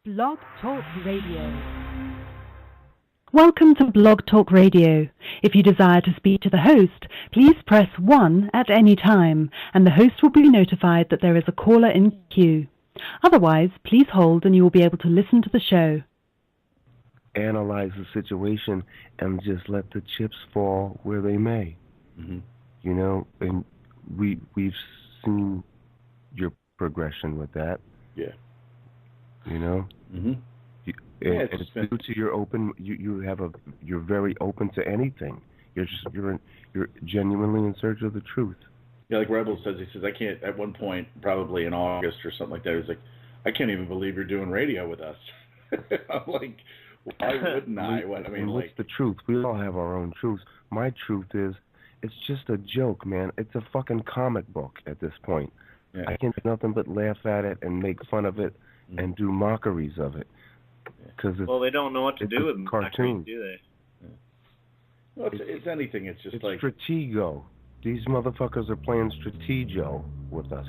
Blog Talk Radio. Welcome to Blog Talk Radio. If you desire to speak to the host, please press 1 at any time, and the host will be notified that there is a caller in queue. Otherwise, please hold and you will be able to listen to the show. Analyze the situation and just let the chips fall where they may. Mm-hmm. You know, and we've seen your progression with that. Yeah. You know. Mm-hmm. It's due to your open. You're very open to anything. You're genuinely in search of the truth. Yeah, like Rebel says, he says, I can't. At one point, probably in August or something like that, he's like, I can't even believe you're doing radio with us. I'm like, why wouldn't I? What's the truth? We all have our own truths. My truth is, it's just a joke, man. It's a fucking comic book at this point. Yeah. I can do nothing but laugh at it and make fun of it and do mockeries of it. Well, they don't know what to do with cartoons, do they? Yeah. Well, it's anything. It's just like Stratego. These motherfuckers are playing Stratego with us.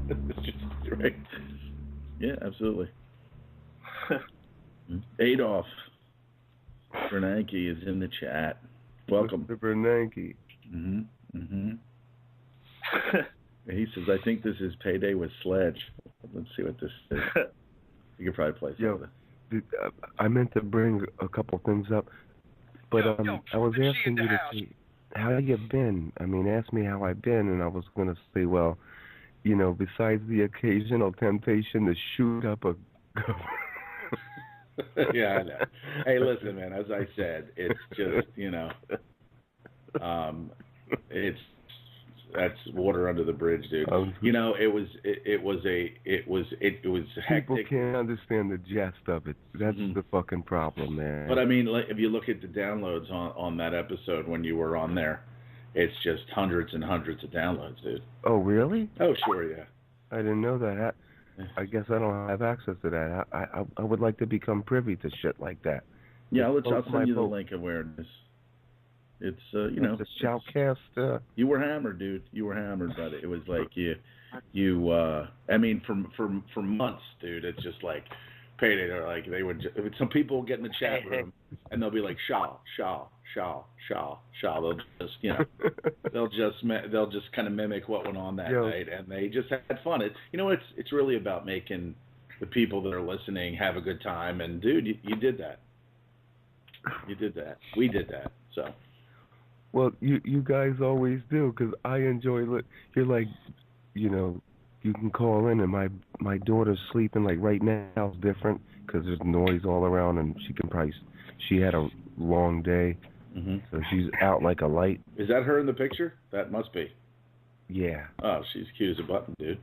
It's just right. Yeah, absolutely. Adolf Renegade is in the chat. Welcome, Mr. Renegade. He says, I think this is Payday with Sledge. Let's see what this is. You could probably play some of it. I meant to bring a couple things up, but I was asking you to see how you been. I mean, ask me how I've been, and I was going to say, well, you know, besides the occasional temptation to shoot up a... Yeah, I know. Hey, listen, man, as I said, it's just, you know, that's water under the bridge, dude. You know, it was hectic. People can't understand the jest of it. That's the fucking problem, man. But I mean, if you look at the downloads on that episode when you were on there, it's just hundreds and hundreds of downloads, dude. Oh, really? Oh, sure, yeah. I didn't know that. I guess I don't have access to that. I would like to become privy to shit like that. Yeah, I'll send you the link of where it is. It's you know, the shoutcast. You were hammered, dude. You were hammered, but it was like you. I mean, for months, dude. It's just like Payday. They're like they would. Some people get in the chat room and they'll be like Shaw. They'll just they'll just kind of mimic what went on that night, and they just had fun. It's really about making the people that are listening have a good time. And dude, you did that. You did that. We did that. So. Well, you guys always do, because I enjoy it. You're like, you know, you can call in, and my daughter's sleeping. Like right now, it's different because there's noise all around, and she had a long day, so she's out like a light. Is that her in the picture? That must be. Yeah. Oh, she's cute as a button, dude.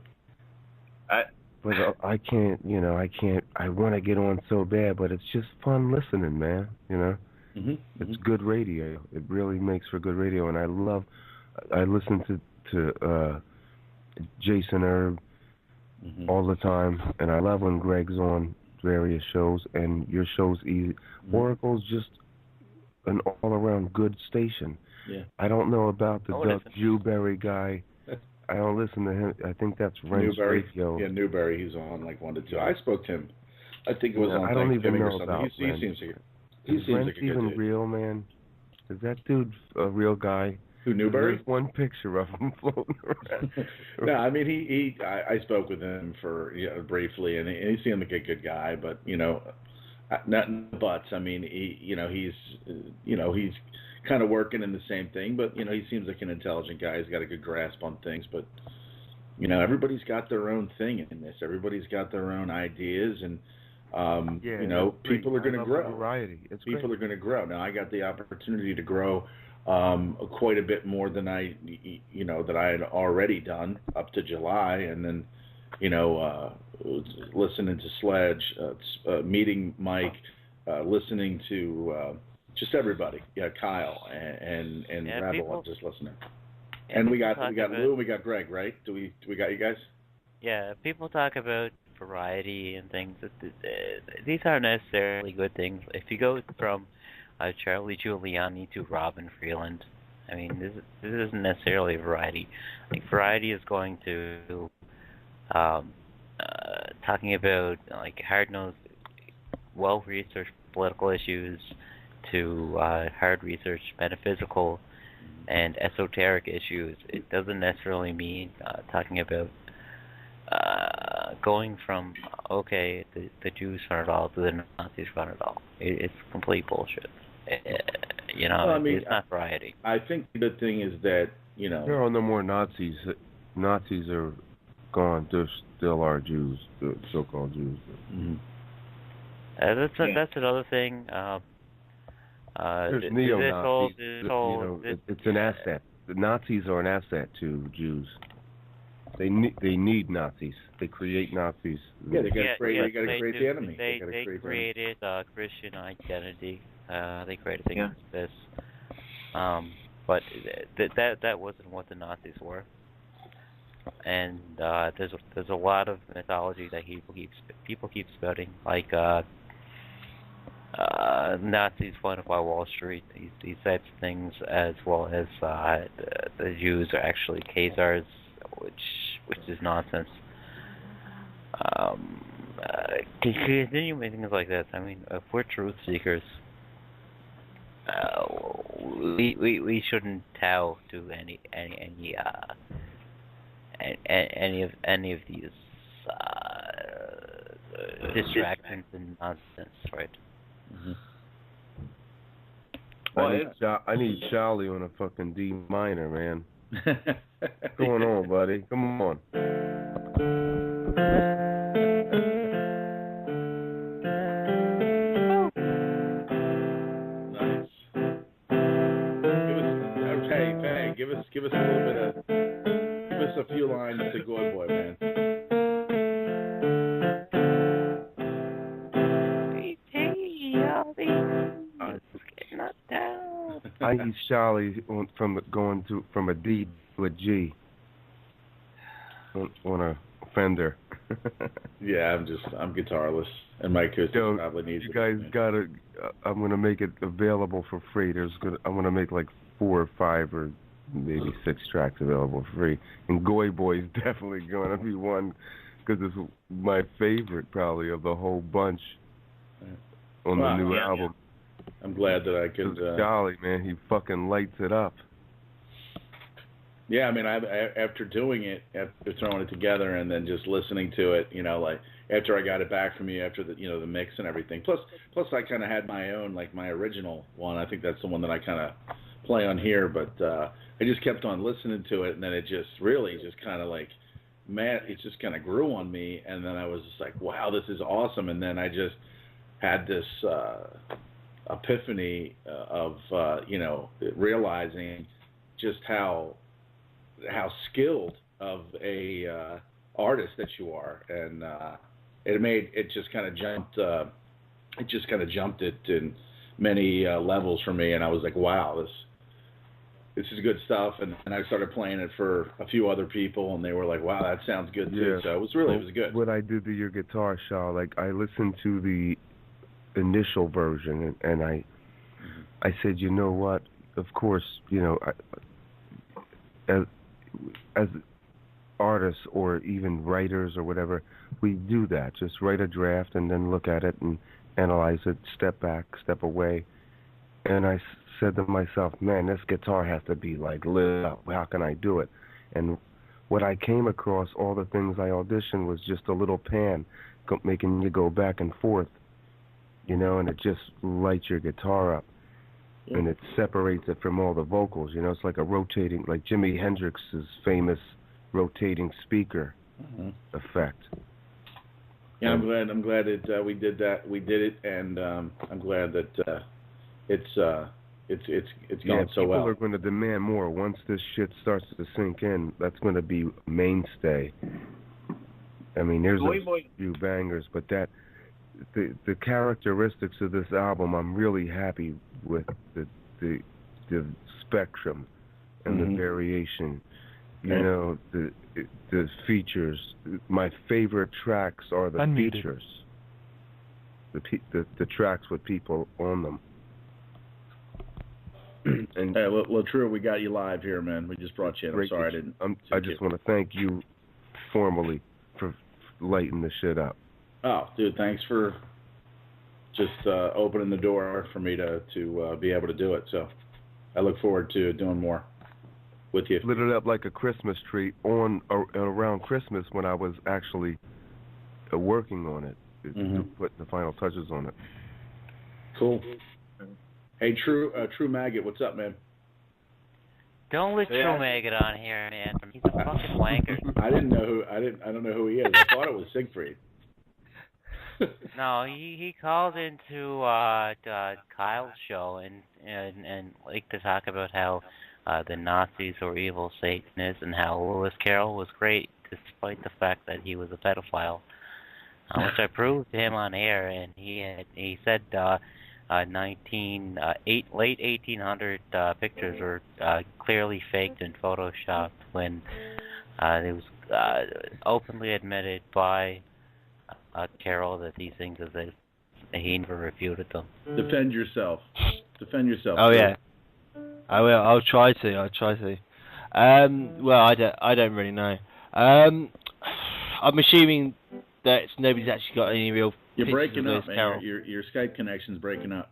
But I can't, you know, I want to get on so bad, but it's just fun listening, man, you know. It's good radio. It really makes for good radio, and I listen to Jason Erb all the time, and I love when Greg's on various shows, and your show's easy. Oracle's just an all-around good station. Yeah. I don't know about the Doug Jewberry guy. I don't listen to him. I think that's Wrench Radio. Yeah, Newberry. He's on like 1 to 2. I spoke to him. I think it was on. I don't even know or something. about He seems like. Is Brent even real, man? Is that dude a real guy? Who, Newberry? There's one picture of him floating around. No, I mean I spoke with him for briefly, and he seemed like a good guy, but not buts. I mean he's kind of working in the same thing, but he seems like an intelligent guy. He's got a good grasp on things, but everybody's got their own thing in this. Everybody's got their own ideas, and people are going to grow. Variety. People are going to grow. Now, I got the opportunity to grow quite a bit more than I had already done up to July, and then, listening to Sledge, meeting Mike, listening to just everybody. Yeah, Kyle and Rebel. I'm just listening. And we got Lugh, and we got Greg, right? Do we got you guys? Yeah, people talk about variety and things. These aren't necessarily good things. If you go from Charlie Giuliani to Robin Freeland, I mean, this isn't necessarily variety. Like, variety is going to talking about like hard-nosed well-researched political issues to hard-researched metaphysical and esoteric issues. It doesn't necessarily mean talking about going from, okay, the Jews run it all to the Nazis run it all. It's complete bullshit. It's not variety. I think the good thing is that, there are no more Nazis. Nazis are gone. There still are Jews, the so-called Jews. Mm-hmm. That's another thing. There's neo-Nazis. It's an asset. The Nazis are an asset to Jews. They need Nazis. They create Nazis. Yeah, they got to create the enemy. They created Christian identity. They created things like this. But that wasn't what the Nazis were. And there's a lot of mythology that people keep spouting, like Nazis funded by Wall Street, these types of things, as well as the Jews are actually Khazars, which is nonsense. Continuing things like this. I mean, if we're truth seekers, we shouldn't tow to any of these distractions and nonsense, right? Mm-hmm. I need Charlie on a fucking D minor, man. What's going on, buddy? Come on. Nice. Give us a little bit of, give us a few lines to Good Boy, man. I use Charlie from a D to a G on a Fender. Yeah, I'm guitarless, and my acoustic probably needs. You guys gotta. I'm gonna make it available for free. I'm gonna make like 4 or 5 or maybe 6 tracks available for free. And Goy Boy is definitely gonna be one, because it's my favorite probably of the whole bunch on the new album. I'm glad that I could. Charlie, man, he fucking lights it up. Yeah, I mean, after doing it, after throwing it together, and then just listening to it, like after I got it back from you, after the the mix and everything. Plus I kind of had my own, like my original one. I think that's the one that I kind of play on here. But I just kept on listening to it, and then it just really just kind of like, man, it just kind of grew on me, and then I was just like, wow, this is awesome. And then I just had this epiphany of realizing just how skilled of a artist that you are, and it just kind of jumped it in many levels for me, and I was like, wow, this is good stuff. And I started playing it for a few other people, and they were like, wow, that sounds good too. Yeah. So it was good. What I did to your guitar, Shaw, like I listened to the initial version, and I said, you know what? Of course, as artists or even writers or whatever, we do that. Just write a draft and then look at it and analyze it, step back, step away. And I said to myself, man, this guitar has to be like lit up. How can I do it? And what I came across, all the things I auditioned, was just a little pan making you go back and forth, and it just lights your guitar up. And it separates it from all the vocals. It's like a rotating, like Jimi Hendrix's famous rotating speaker effect. Yeah, I'm glad that we did that. We did it, and I'm glad that it's gone so well. People are going to demand more once this shit starts to sink in. That's going to be a mainstay. I mean, there's a few bangers, but the characteristics of this album, I'm really happy with the spectrum and the variation. The features. My favorite tracks are the features. The tracks with people on them. And well, True, we got you live here, man. We just brought you in. I'm sorry I didn't. I just want to thank you formally for lighting the shit up. Oh, dude, thanks for just opening the door for me to be able to do it. So I look forward to doing more with you. Lit it up like a Christmas tree on around Christmas when I was actually working on it, to put the final touches on it. Cool. Hey, True Maggot, what's up, man? Don't let True Maggot on here, man. He's a fucking wanker. I don't know who he is. I thought it was Siegfried. No, he called into Kyle's show and like to talk about how the Nazis were evil Satanists and how Lewis Carroll was great despite the fact that he was a pedophile, which I proved to him on air, and he said late 1800 pictures were clearly faked and photoshopped when it was openly admitted by Carroll that these things exist. He never refuted them. Defend yourself. Oh yeah, I will. I'll try to. Well, I don't really know. I'm assuming that nobody's actually got any real. You're breaking up, man. Your Skype connection's breaking up.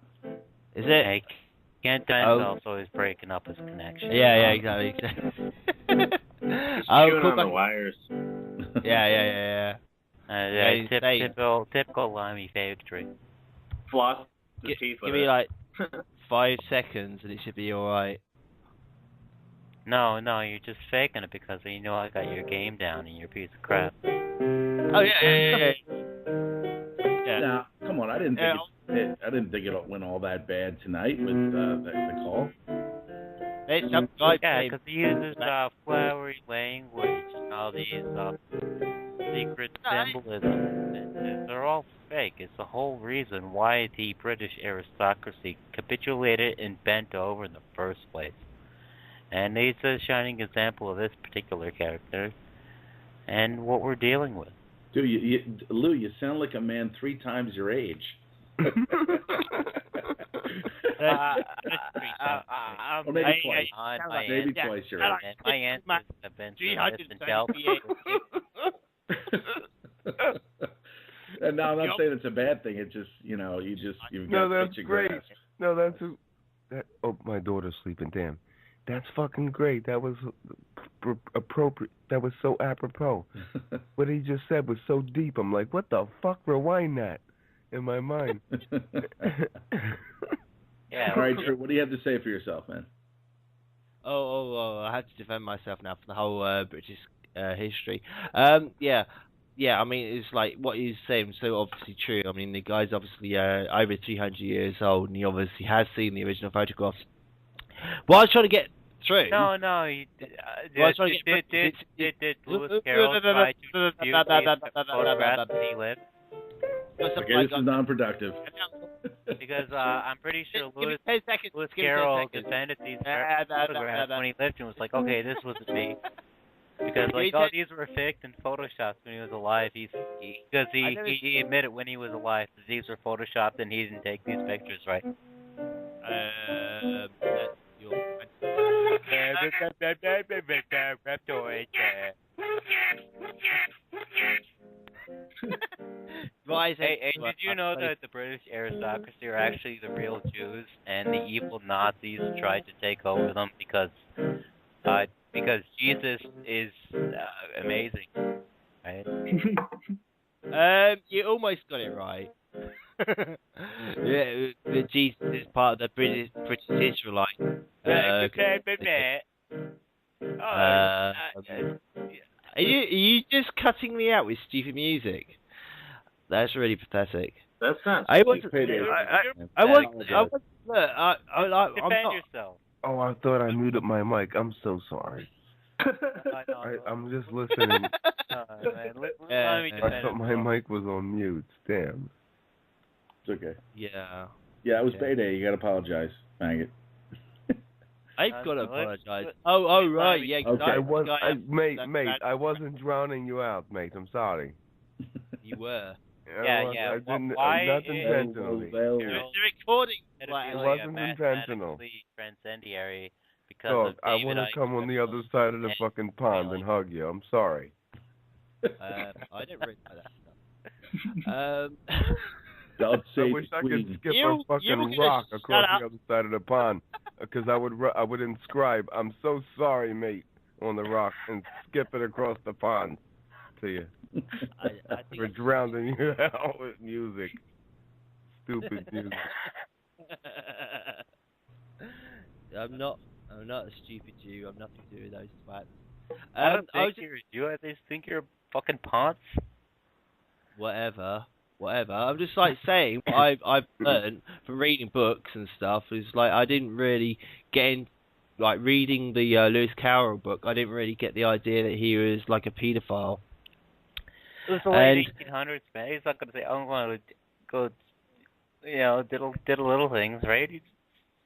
Is it? Hey, Kent also is breaking up his connection. Yeah, exactly. On the wires. Yeah. Typical limey factory. Floss the teeth with give me like 5 seconds and it should be alright. No, you're just faking it because you know I got your game down and you're a piece of crap. Oh yeah. Now, come on, I didn't think it went all that bad tonight with the call. Yeah, because he uses flowery language and all these secret symbolism. They're all fake. It's the whole reason why the British aristocracy capitulated and bent over in the first place. And he's a shining example of this particular character and what we're dealing with. Dude, Lou, you sound like a man 3 times your age. Or maybe twice. Maybe twice your age. My answers have been dealt. And now I'm not saying it's a bad thing. It's just you've got such a great. grasp. No, that. Oh, my daughter's sleeping. Damn, that's fucking great. That was appropriate. That was so apropos. What he just said was so deep. I'm like, what the fuck? Rewind that in my mind. Yeah. All right, Drew. What do you have to say for yourself, man? Oh! I have to defend myself now for the whole British history. Yeah. I mean, it's like what he's saying, so obviously true. I mean, the guy's obviously over 300 years old, and he obviously has seen the original photographs. What I was trying to get through. No. Did Lewis Carroll try to dispute the photographs that he lived? Okay, this is non-productive. Because I'm pretty sure Lewis Carroll defended these photographs when he lived and was like, okay, this wasn't me. Because these were faked and photoshopped when he was alive. He admitted when he was alive that these were photoshopped and he didn't take these pictures, right? Hey, did you know that the British aristocracy are actually the real Jews and the evil Nazis tried to take over them because Jesus is amazing, right? You almost got it right. Yeah, Jesus is part of the British Israelite. Are you just cutting me out with stupid music? That's really pathetic. That's not. Defend yourself. Oh, I thought I muted my mic. I'm so sorry. I'm just listening. I thought my mic was on mute. Damn. It's okay. Yeah. Yeah, it was payday. You got to apologize, Maggot. I've got to apologize. Oh, right. Yeah. Okay. Mate, I wasn't drowning you out, mate. I'm sorry. You were. Yeah. I didn't. Not intentionally. The recording. It wasn't intentional. Transcendiary because of I want to come on the other side of the fucking pond and hug you. I'm sorry. I didn't really know that stuff. I'll say I wish I could skip a fucking rock across the other side of the pond, because I would inscribe, "I'm so sorry, mate," on the rock and skip it across the pond to you. I think We're drowning you out with music. Stupid music. I'm not a stupid Jew. I'm nothing to do with those twats. I don't think you're a Jew. I just think you're a fucking ponce. Whatever. I'm just like saying what I've learned from reading books and stuff is like I didn't really get in, like reading the Lewis Carroll book. I didn't really get the idea that he was like a paedophile. It was the late 1800s, man. He's not going to say, "I'm going to go, diddle little things," right?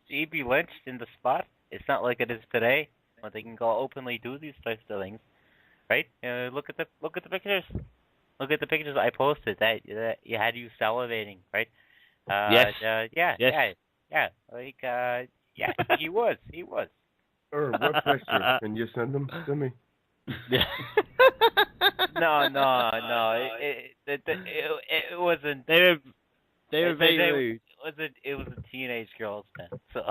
He'd be lynched in the spot. It's not like it is today, when they can go openly do these types of things, right? Look at the pictures. Look at the pictures I posted. That you had you salivating, right? Yes. Yeah. Like, yeah, he was. What picture? Can you send them to me? No. It wasn't. They were very rude. It was a teenage girl's pen. So.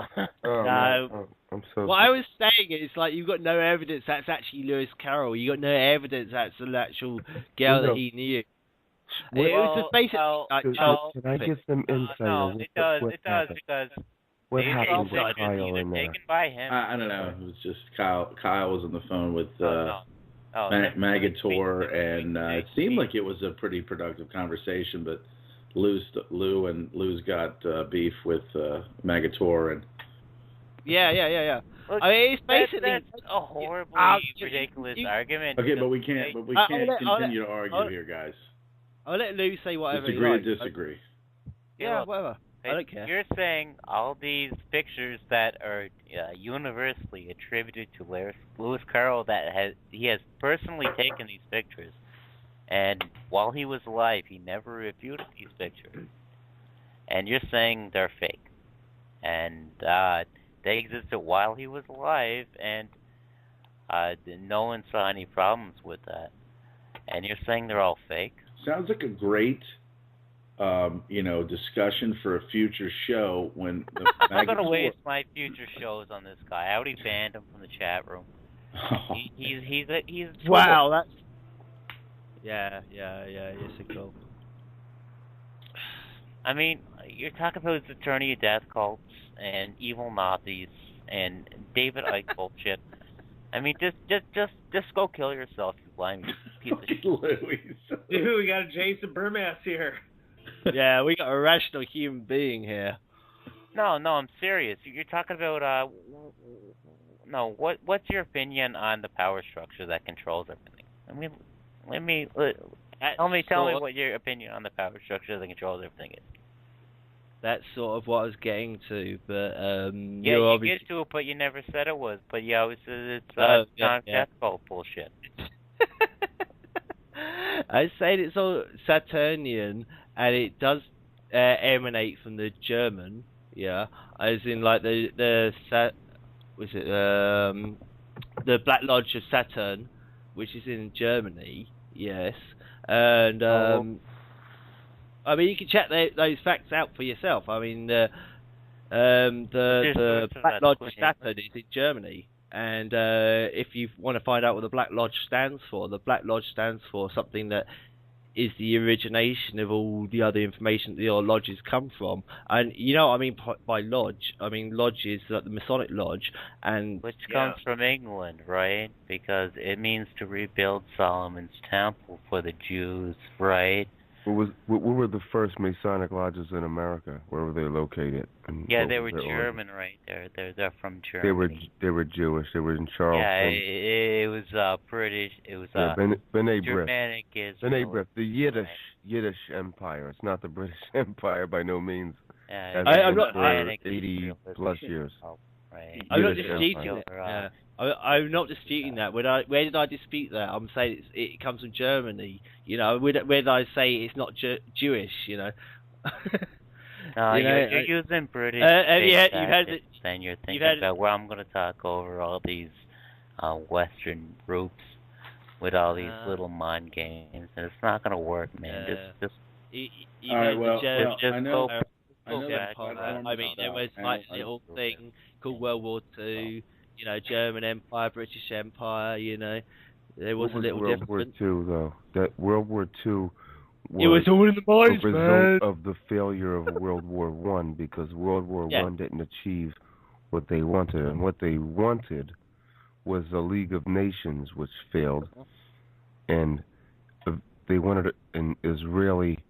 No. I'm so. What I was saying is like you've got no evidence that's actually Lewis Carroll. You got no evidence that's the actual girl that he knew. It was just basically like child. Can I get some insight? No, it does because what happened with either Kyle in there? taken by him. I don't know. It was just Kyle. Kyle was on the phone with Maggotaur, and it seemed like it was a pretty productive conversation. But Lou's got beef with Maggotaur, and Yeah. Look, I mean, it's basically that's a horribly ridiculous argument. Okay, but we can't continue to argue here, guys. I'll let Lou say whatever he Disagree likes. to disagree. Yeah, whatever. I don't care. You're saying all these pictures that are universally attributed to Lewis Carroll, that he has personally taken these pictures, and while he was alive, he never refuted these pictures. And you're saying they're fake, and they existed while he was alive, and no one saw any problems with that. And you're saying they're all fake? Sounds like a great, discussion for a future show when the I'm not going to waste my future shows on this guy. I already banned him from the chat room. He's wow, that's yeah. Yes, it goes. I mean, you're talking about his attorney of death cults and evil Nazis and David Icke bullshit. I mean, just go kill yourself, you blind piece of shit. Dude, we got a Jason Burmass here. Yeah, we got a rational human being here. No, I'm serious. You're talking about what's your opinion on the power structure that controls everything? I mean, tell me what your opinion on the power structure that controls everything is. That's sort of what I was getting to, but you get to it, but you never said it was. But you always said it's death cult bullshit. I said it's all Saturnian, and it does emanate from the German, as in like the Black Lodge of Saturn, which is in Germany, yes, and I mean you can check those facts out for yourself. I mean the Black Lodge of Saturn is in Germany. And if you want to find out what the Black Lodge stands for something that is the origination of all the other information that your lodges come from. And you know what I mean by lodge? I mean lodge is like the Masonic Lodge, and which comes from England, right? Because it means to rebuild Solomon's Temple for the Jews, right? What were the first Masonic lodges in America? Where were they located? Yeah, they were German, right? They're from Germany. They were Jewish. They were in Charleston. Yeah, it was British. It was B'nai B'rith. Germanic Israel. B'nai B'rith, the Yiddish Empire. It's not the British Empire by no means. Yeah, I'm not 80 plus years. Right. I'm not disputing it. I'm not disputing that. Where did I dispute that? I'm saying it comes from Germany. You know, where did I say it's not Jewish? You know. You're using British. Then you're thinking about, well, I'm going to talk over all these Western groups with all these little mind games, and it's not going to work, man. Just Even All right, the well, German I know Empire. I mean, there was like a little thing called World War Two. You know, German Empire, British Empire. You know, there was a little World difference. War II, though? That World War II It was all in the minds, a result man. of the failure of World War One, because World War One didn't achieve what they wanted, and what they wanted was a League of Nations, which failed, and they wanted an Israeli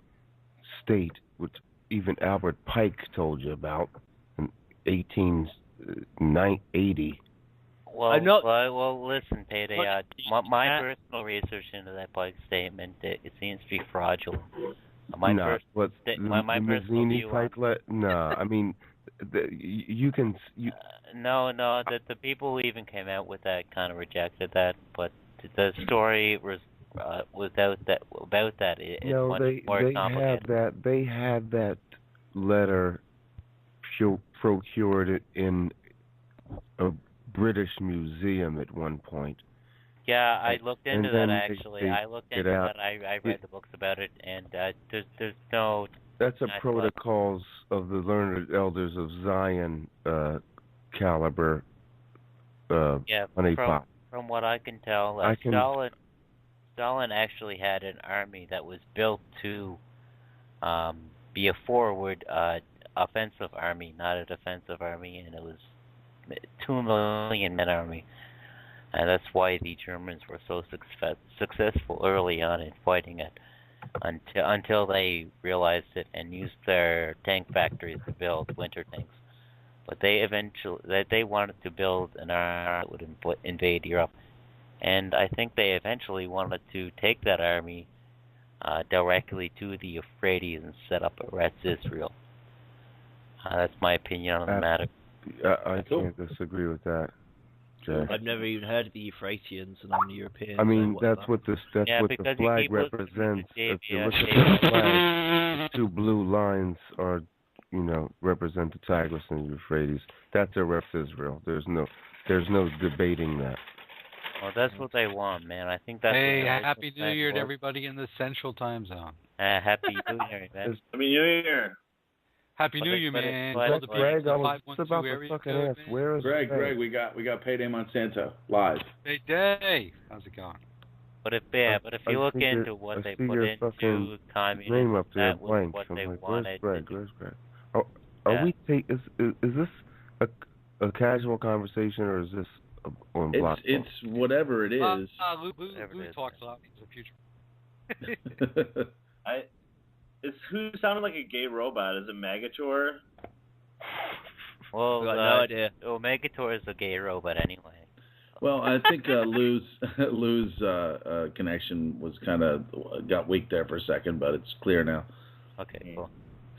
state, which even Albert Pike told you about in 1880. Well, listen, Payday. My personal research into that Pike statement, it seems to be fraudulent. My personal view Pike I mean, No, that the people who even came out with that kind of rejected that, but the story was without that about that. It's much more complicated. They had that letter procured in a British museum at one point. Yeah, I looked into that actually. I read the books about it, and there's no. That's a Protocols of the Learned Elders of Zion caliber. From what I can tell, Stalin actually had an army that was built to be a forward offensive army, not a defensive army, and it was 2 million men army, and that's why the Germans were so successful early on in fighting it, until they realized it and used their tank factories to build winter tanks. But they wanted to build an army that would invade Europe, and I think they eventually wanted to take that army directly to the Euphrates and set up a Eretz Israel. That's my opinion on the matter. I can't disagree with that, Jay. I've never even heard of the Euphratians, and I'm European. I mean, that's what the flag represents. If you look at the flag, the 2 blue lines are, represent the Tigris and the Euphrates. That's Eretz Israel. There's no debating that. Well, that's what they want, man. I think that's. Hey, Happy New Year to everybody in the Central Time Zone. Happy New Year, man. Happy New Year. Happy New Year, man. Greg, I was just about to fucking ask. Where is Greg? We got Payday Monsanto live. Payday. How's it going? But if you look into what they put into communism, that was what they wanted. Where's Greg? Is this a casual conversation, or is this on block? It's whatever it is. Lugh talks a lot. He's the future. Who sounded like a gay robot? Is it Maggotaur? Well, I got no idea. Oh, Maggotaur is a gay robot anyway. Well, I think Lou's connection was kind of got weak there for a second, but it's clear now. Okay, cool.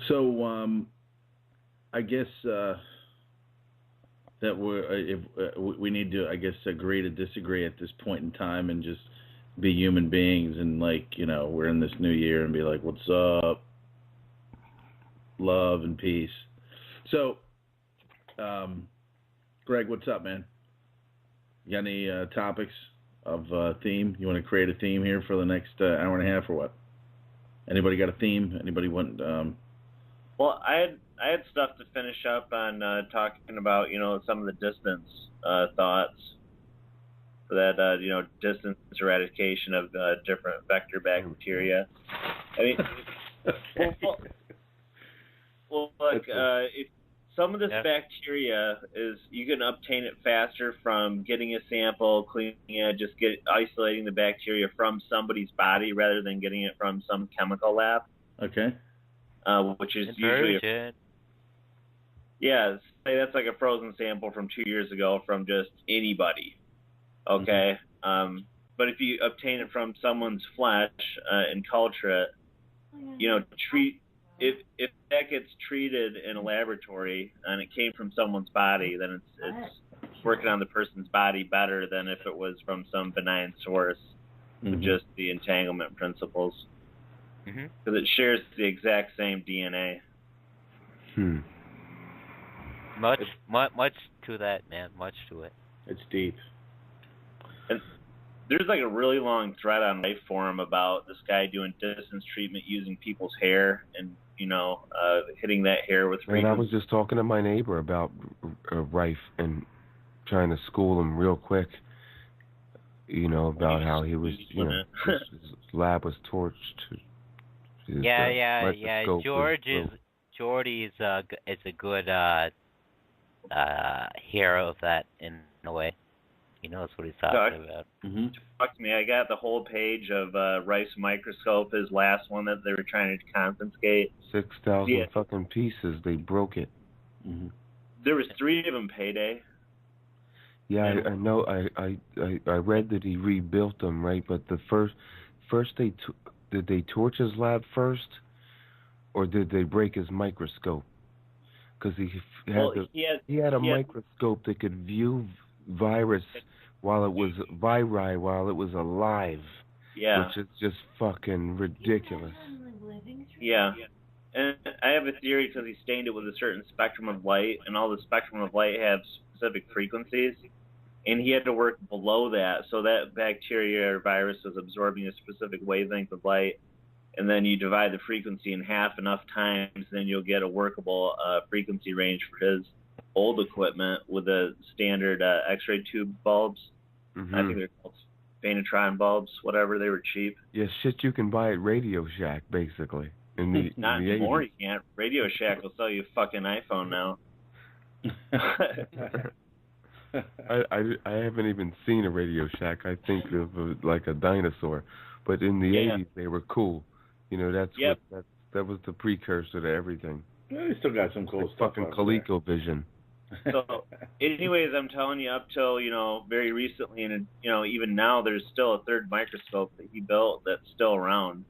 So I guess that we need to, I guess, agree to disagree at this point in time and just be human beings, and we're in this new year and be like, what's up, love and peace. So Greg, what's up, man? You got any topics of theme? You want to create a theme here for the next hour and a half, or what? Anybody got a theme? Anybody want Well, I had stuff to finish up on talking about some of the distance thoughts for that distance eradication of different vector bacteria. I mean, if some of this bacteria is, you can obtain it faster from getting a sample, cleaning it, just isolating the bacteria from somebody's body rather than getting it from some chemical lab. Okay. Which is usually say that's like a frozen sample from 2 years ago from just anybody. Okay. Mm-hmm. But if you obtain it from someone's flesh and culture it, if that gets treated in a laboratory and it came from someone's body, then it's working on the person's body better than if it was from some benign source with just the entanglement principles. Because it shares the exact same DNA. Much to that, man. Much to it. It's deep. And There's like a really long thread on Life Forum about this guy doing distance treatment using people's hair and, hitting that hair with frequency. And I was just talking to my neighbor about Rife and trying to school him real quick, about how he was, his lab was torched. Jordy is a good hero of that in a way. He knows what he's talking about. Mm-hmm. Talk to me. I got the whole page of Rife's microscope, his last one that they were trying to confiscate. 6,000 fucking pieces. They broke it. Mm-hmm. There was 3 of them payday. Yeah, I know. I read that he rebuilt them, right? But the first did they torch his lab first, or did they break his microscope? Because he had a microscope that could view viri while it was alive. Yeah. Which is just fucking ridiculous. Yeah. And I have a theory because he stained it with a certain spectrum of light, and all the spectrum of light have specific frequencies, and he had to work below that, so that bacteria or virus was absorbing a specific wavelength of light, and then you divide the frequency in half enough times, then you'll get a workable frequency range for his old equipment with the standard X-ray tube bulbs. Mm-hmm. I think they're called Phanatron bulbs, whatever. They were cheap. Yeah, shit you can buy at Radio Shack, basically. Not anymore, you can't. Radio Shack will sell you a fucking iPhone now. I haven't even seen a Radio Shack. I think of like a dinosaur. But in the 80s, they were cool. That was the precursor to everything. Yeah, they still got some cool stuff. Fucking ColecoVision. So, anyways, I'm telling you, up till, very recently, and, even now, there's still a third microscope that he built that's still around.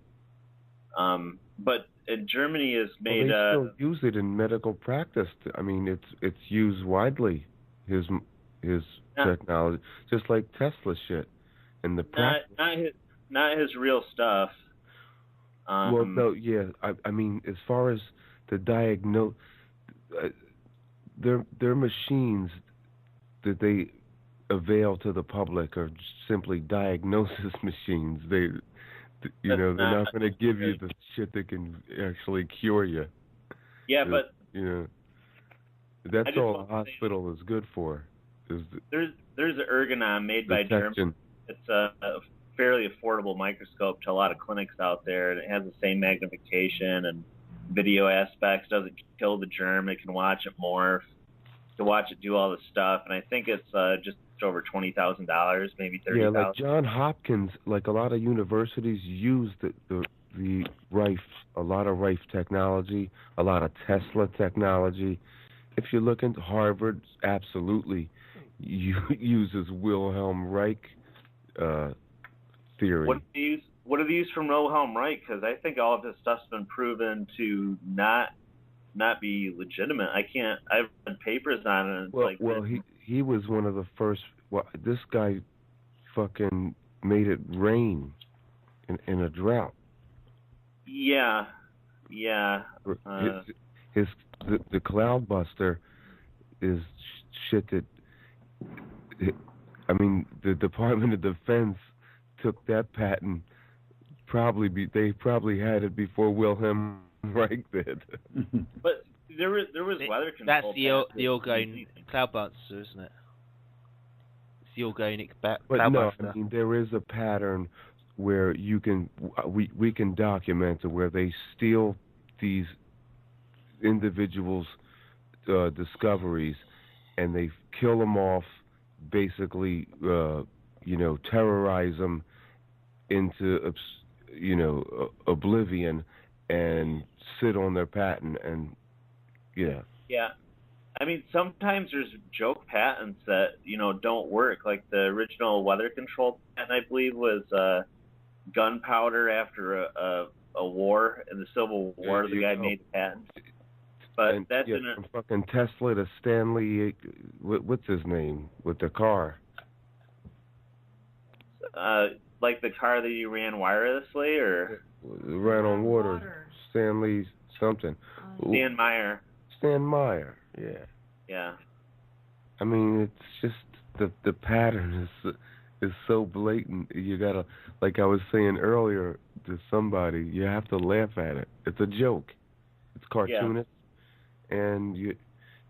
But Germany has made... Well, they still use it in medical practice. I mean, it's used widely, his technology, just like Tesla shit. In the practice. Not his real stuff. Well, no, yeah. I mean, as far as the diagnose... Their machines that they avail to the public are simply diagnosis machines. They're not going to give you the shit that can actually cure you. Yeah, but that's all a hospital is good for. There's an Ergonom made by Germany. It's a fairly affordable microscope to a lot of clinics out there, and it has the same magnification and video aspects. Doesn't kill the germ. It can watch it morph. To watch it do all the stuff, and I think it's just over $20,000, maybe $30,000. Yeah, like Johns Hopkins, like a lot of universities use the Rife, a lot of Rife technology, a lot of Tesla technology. If you look into Harvard, absolutely uses Wilhelm Reich theory. What do they use from Wilhelm Reich? Because I think all of this stuff's been proven to not be legitimate. I've read papers on it. He was one of the first. Well, this guy fucking made it rain in a drought. Yeah. The Cloud Buster is shit that. I mean, the Department of Defense took that patent. They probably had it before Wilhelm Reich did. But there was weather control. That's the organic cloud buster, isn't it? It's the organic cloud buster. I mean, there is a pattern where we can document it where they steal these individuals' discoveries and they kill them off, basically, terrorize them into, oblivion and sit on their patent and yeah. I mean, sometimes there's joke patents that don't work. Like the original weather control patent, I believe, was gunpowder after a war in the Civil War. The guy made the patent, but that's from fucking Tesla to Stanley. What's his name with the car? Like the car that you ran wirelessly, or ran on water. Stanley something. Stan Meyer. Stan Meyer, yeah. Yeah. I mean, it's just the pattern is so blatant. You gotta, like I was saying earlier to somebody, you have to laugh at it. It's a joke. It's cartoonish, and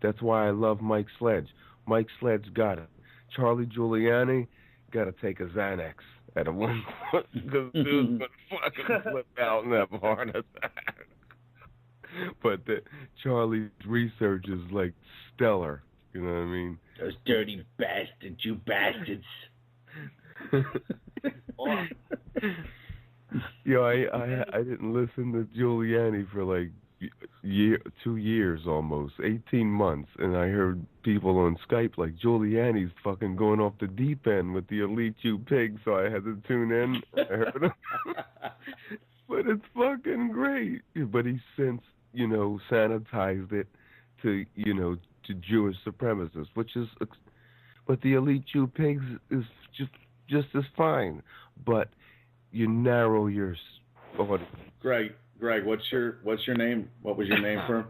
that's why I love Mike Sledge. Mike Sledge got it. Charlie Giuliani got to take a Xanax at a one point because dude's gonna fucking flip out and have a heart attack. But Charlie's research is like stellar. You know what I mean? Those dirty bastards, you bastards. Yo, I didn't listen to Giuliani for like 2 years almost, 18 months, and I heard people on Skype like Giuliani's fucking going off the deep end with the Elite You Pig, so I had to tune in. I heard him. But it's fucking great. But he's since, sanitized it to, to Jewish supremacists, which is, but the Elite You Pigs is just as fine. But you narrow your audience. Greg, what's your name? What was your name for?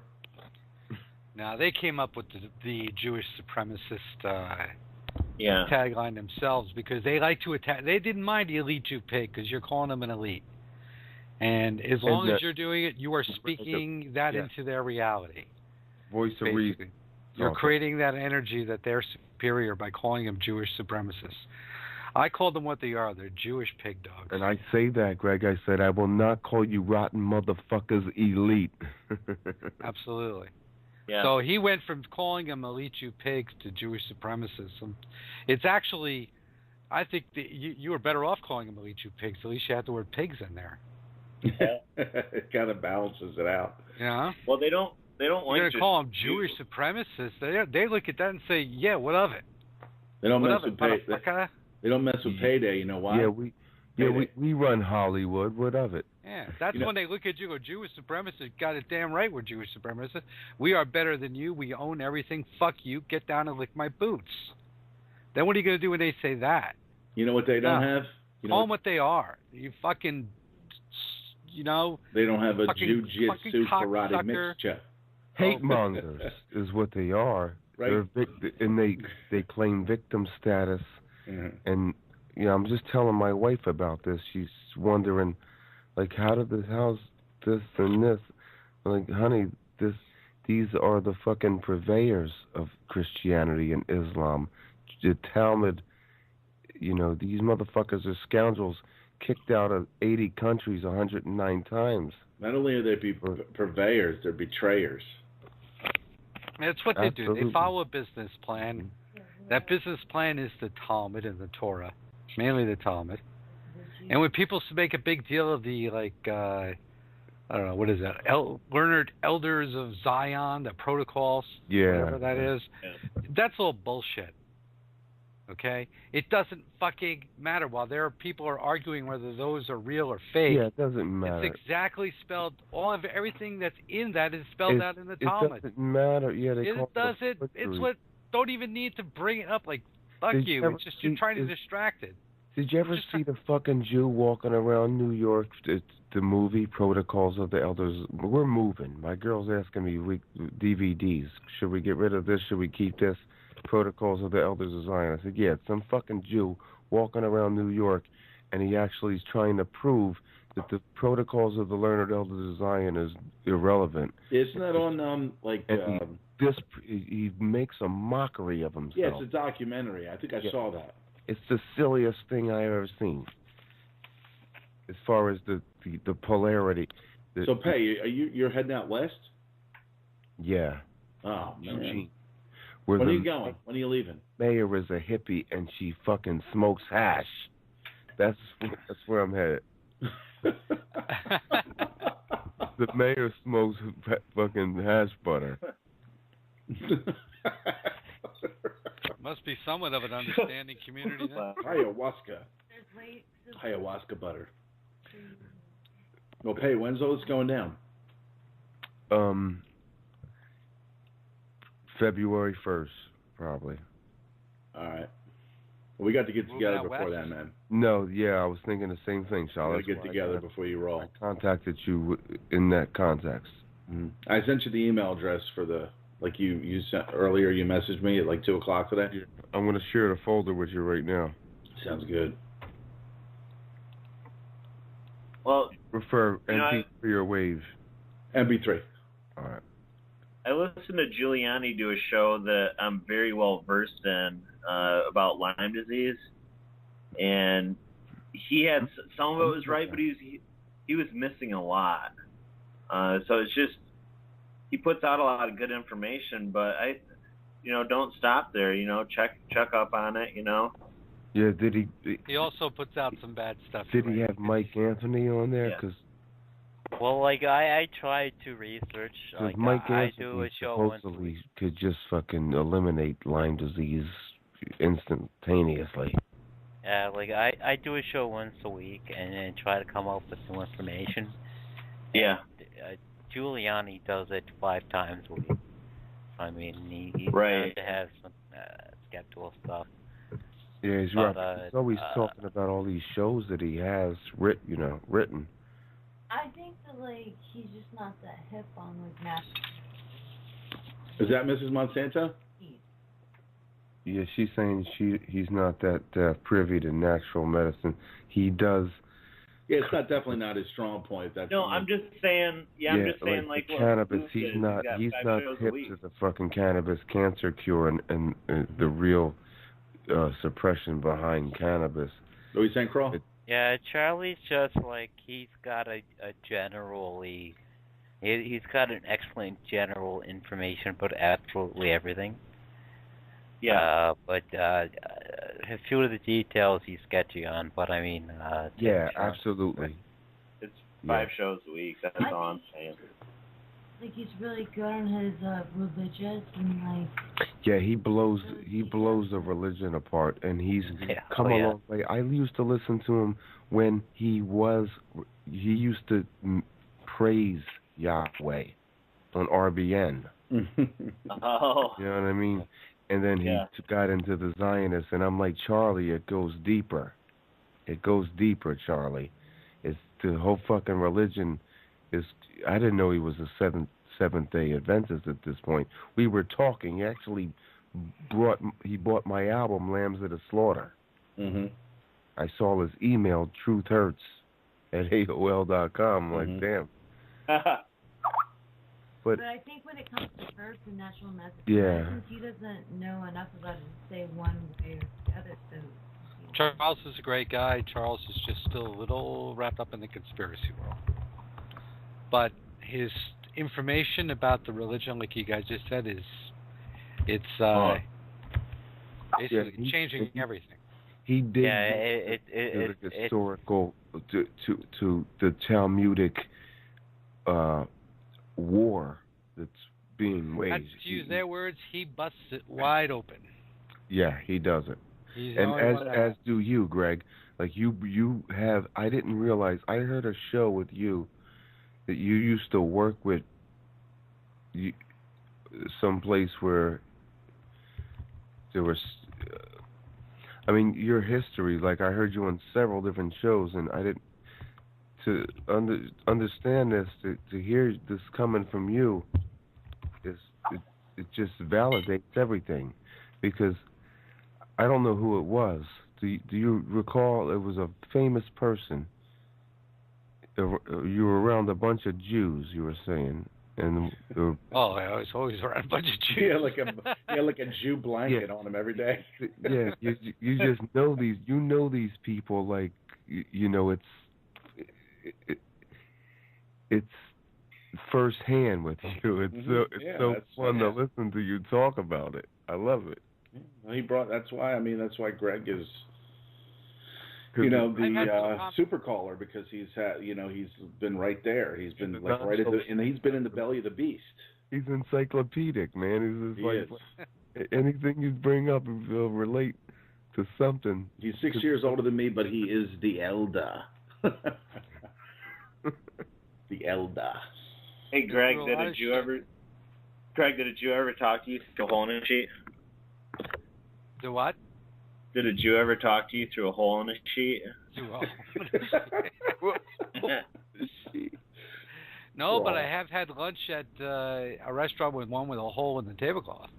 Now they came up with the Jewish supremacist Yeah. tagline themselves because they like to attack. They didn't mind the elite Jew pig because you're calling them an elite, and as long as you're doing it, you are speaking that into their reality. Voice of reason. You're creating that energy that they're superior by calling them Jewish supremacists. I call them what they are. They're Jewish pig dogs. And I say that, Greg. I said I will not call you rotten motherfuckers elite. Absolutely. Yeah. So he went from calling them elite Jew pigs to Jewish supremacists. It's actually, I think that you were better off calling them elite Jew pigs. At least you had the word pigs in there. It kind of balances it out. Yeah. Well, they don't like. You're gonna call them Jewish supremacists. They look at that and say, "Yeah, what of it?" They don't mess with payday. They don't mess with payday. You know why? We run Hollywood. What of it? Yeah, that's when they look at you and go, Jewish supremacists. Got it damn right, we're Jewish supremacists. We are better than you. We own everything. Fuck you. Get down and lick my boots. Then what are you gonna do when they say that? You know what they don't have? Call them what they are. You fucking, They don't have a jiu-jitsu karate mixture. Hate mongers is what they are. Right. And they claim victim status. Mm-hmm. And I'm just telling my wife about this. She's wondering, like, how's this and this? I'm like, honey, these are the fucking purveyors of Christianity and Islam. The Talmud, these motherfuckers are scoundrels, kicked out of 80 countries 109 times. Not only are they purveyors, they're betrayers. That's what they do. They follow a business plan. That business plan is the Talmud and the Torah, mainly the Talmud. And when people make a big deal of the, I don't know, what is that, learned elders of Zion, the protocols, whatever that is, that's all bullshit. Okay? It doesn't fucking matter. While people are arguing whether those are real or fake. Yeah, it doesn't matter. It's exactly spelled. Everything that's in that is spelled out in the Talmud. It doesn't matter. Yeah, It's what. Don't even need to bring it up. Like, fuck you. It's just you're trying to distract it. Did you ever see the fucking Jew walking around New York? The movie Protocols of the Elders. We're moving. My girl's asking me DVDs. Should we get rid of this? Should we keep this? Protocols of the Elders of Zion. I said, yeah, it's some fucking Jew walking around New York, and he actually is trying to prove that the Protocols of the Learned Elders of Zion is irrelevant. Isn't that on he makes a mockery of himself. Yeah, it's a documentary. I think I saw that. It's the silliest thing I've ever seen. As far as the polarity. So, Pay, you're heading out west? Yeah. Oh, man. When are you going? When are you leaving? Mayor is a hippie and she fucking smokes hash. That's where I'm headed. The mayor smokes fucking hash butter. Must be somewhat of an understanding community then. Ayahuasca butter. Well, Pay, when's all this going down? February 1st, probably. All right. Well, we got to get together before that, man. No, I was thinking the same thing, Charlotte. We got to get together before you roll. I contacted you in that context. Mm-hmm. I sent you the email address for like you sent earlier. You messaged me at like 2:00 today. I'm going to share the folder with you right now. Sounds good. Well, Prefer MP3 or Wave? MP3. All right. I listened to Giuliani do a show that I'm very well versed in about Lyme disease, and he had some of it was right, but he was missing a lot. So it's just he puts out a lot of good information, but don't stop there. Check up on it. Yeah, did he? He also puts out some bad stuff. Did he have Mike Anthony on there? Yeah. Because Well, I tried to research. Like, Mike I Anthony do a show once a supposedly week. could just fucking eliminate Lyme disease instantaneously. I do a show once a week and then try to come up with some information. Yeah. And, Giuliani does it 5 times a week. I mean, he's right. trying to have some skeptical stuff. Yeah, he's right. He's always talking about all these shows that he has written. I think that he's just not that hip on natural. Is that Mrs. Monsanto? Yeah, she's saying he's not that privy to natural medicine. He does. Yeah, it's definitely not his strong point. I'm just saying. Yeah, I'm just saying the cannabis. He's not hip to the fucking cannabis cancer cure and the real suppression behind cannabis. Louis St. Croix? Yeah, Charlie's just he's got a generally, he's got an excellent general information about absolutely everything. Yeah. But a few of the details he's sketchy on, but I mean. Yeah, absolutely. It's 5 shows a week. That's all I'm saying. He's really good on his religious and Yeah, he blows the religion apart, and he's come a long way. I used to listen to him when he used to praise Yahweh on RBN. Oh. You know what I mean? And then he got into the Zionists, and I'm like, Charlie, it goes deeper. It goes deeper, Charlie. It's the whole fucking religion is. I didn't know he was a Seventh-day Adventist at this point. We were talking. He actually bought my album, Lambs of the Slaughter. Mm-hmm. I saw his email, truthhurts@AOL.com. I'm like, damn. But I think when it comes to herbs and natural medicine, since he doesn't know enough about it to say one way or the other, so. Charles is a great guy. Charles is just still a little wrapped up in the conspiracy world. But his information about the religion, like you guys just said, it's basically changing everything. He did the historical to the Talmudic war that's being waged. That's to use their words, he busts it wide open. Yeah, he does it. And as do you, Greg. Like you have. I didn't realize. I heard a show with you that you used to work with. Someplace where there was. I mean, your history. Like I heard you on several different shows, and I didn't. To understand this, to hear this coming from you, it just validates everything, because I don't know who it was. Do you recall? It was a famous person. You were around a bunch of Jews. You were saying, and I was always around a bunch of Jews. Yeah, like a Jew blanket on him every day. Yeah, you just know these. You know these people. Like it's firsthand with you. It's so fun to listen to you talk about it. I love it. Well, that's why Greg is, the super caller, because he's been right there. He's been and he's been in the belly of the beast. He's encyclopedic, man. He's just anything you bring up, he'll relate to something. He's 6 years older than me, but he is the elder. The elder. Hey, Greg, did a Jew ever talk to you through a hole in a sheet? The what? Did a Jew ever talk to you through a hole in a sheet? No, but I have had lunch at a restaurant with one with a hole in the tablecloth.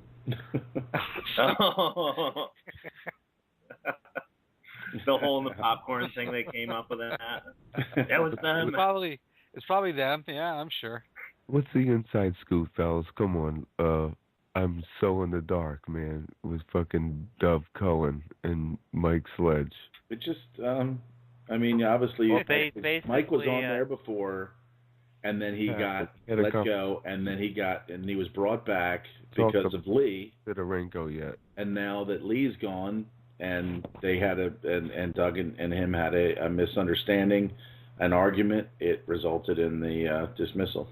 The hole in the popcorn thing they came up with that. That was them. It's probably them. Yeah, I'm sure. What's the inside scoop, fellas? Come on. I'm so in the dark, man, with fucking Dove Cohen and Mike Sledge. It just, I mean, obviously, Mike was on there before, and then he got let go, and then he was brought back because of Lee. Didn't go yet. And now that Lee's gone, and they had and Doug and him had a misunderstanding, an argument, it resulted in the dismissal.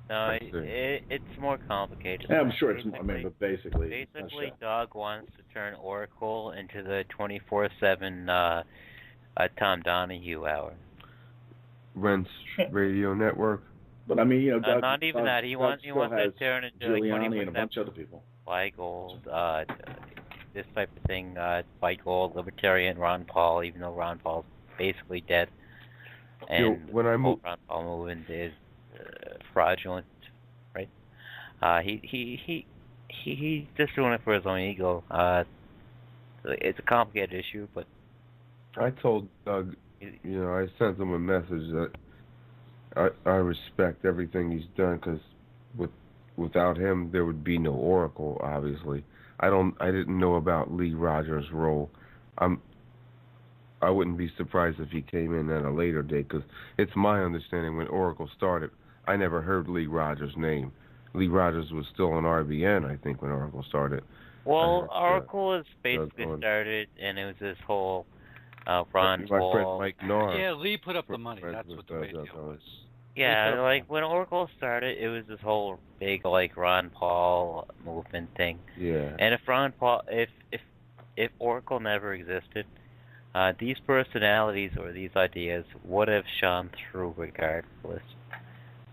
No, it's more complicated. Yeah, I'm sure it's more. I mean, but basically, Doug wants to turn Oracle into the 24/7 Tom Donahue hour. Rents Radio Network. But I mean, you know, Doug, not even that. He wants to turn into Giuliani and a bunch of other people. Feingold, this type of thing. Feingold, Libertarian, Ron Paul, even though Ron Paul's basically dead. And when the whole Ron Paul movement is fraudulent, right? He's just doing it for his own ego. It's a complicated issue, but I told Doug, you know, I sent him a message that I respect everything he's done, because without him there would be no Oracle. Obviously, I didn't know about Lee Rogers' role. I wouldn't be surprised if he came in at a later date, because it's my understanding when Oracle started, I never heard Lee Rogers' name. Lee Rogers was still on RBN, I think, when Oracle started. Well, Oracle was basically started, and it was this whole Ron Paul. Mike Norris. Yeah, Lee put up the money. That's what the radio was. Yeah, like when Oracle started, it was this whole big like Ron Paul movement thing. Yeah. And if Oracle never existed, these personalities or these ideas would have shone through regardless.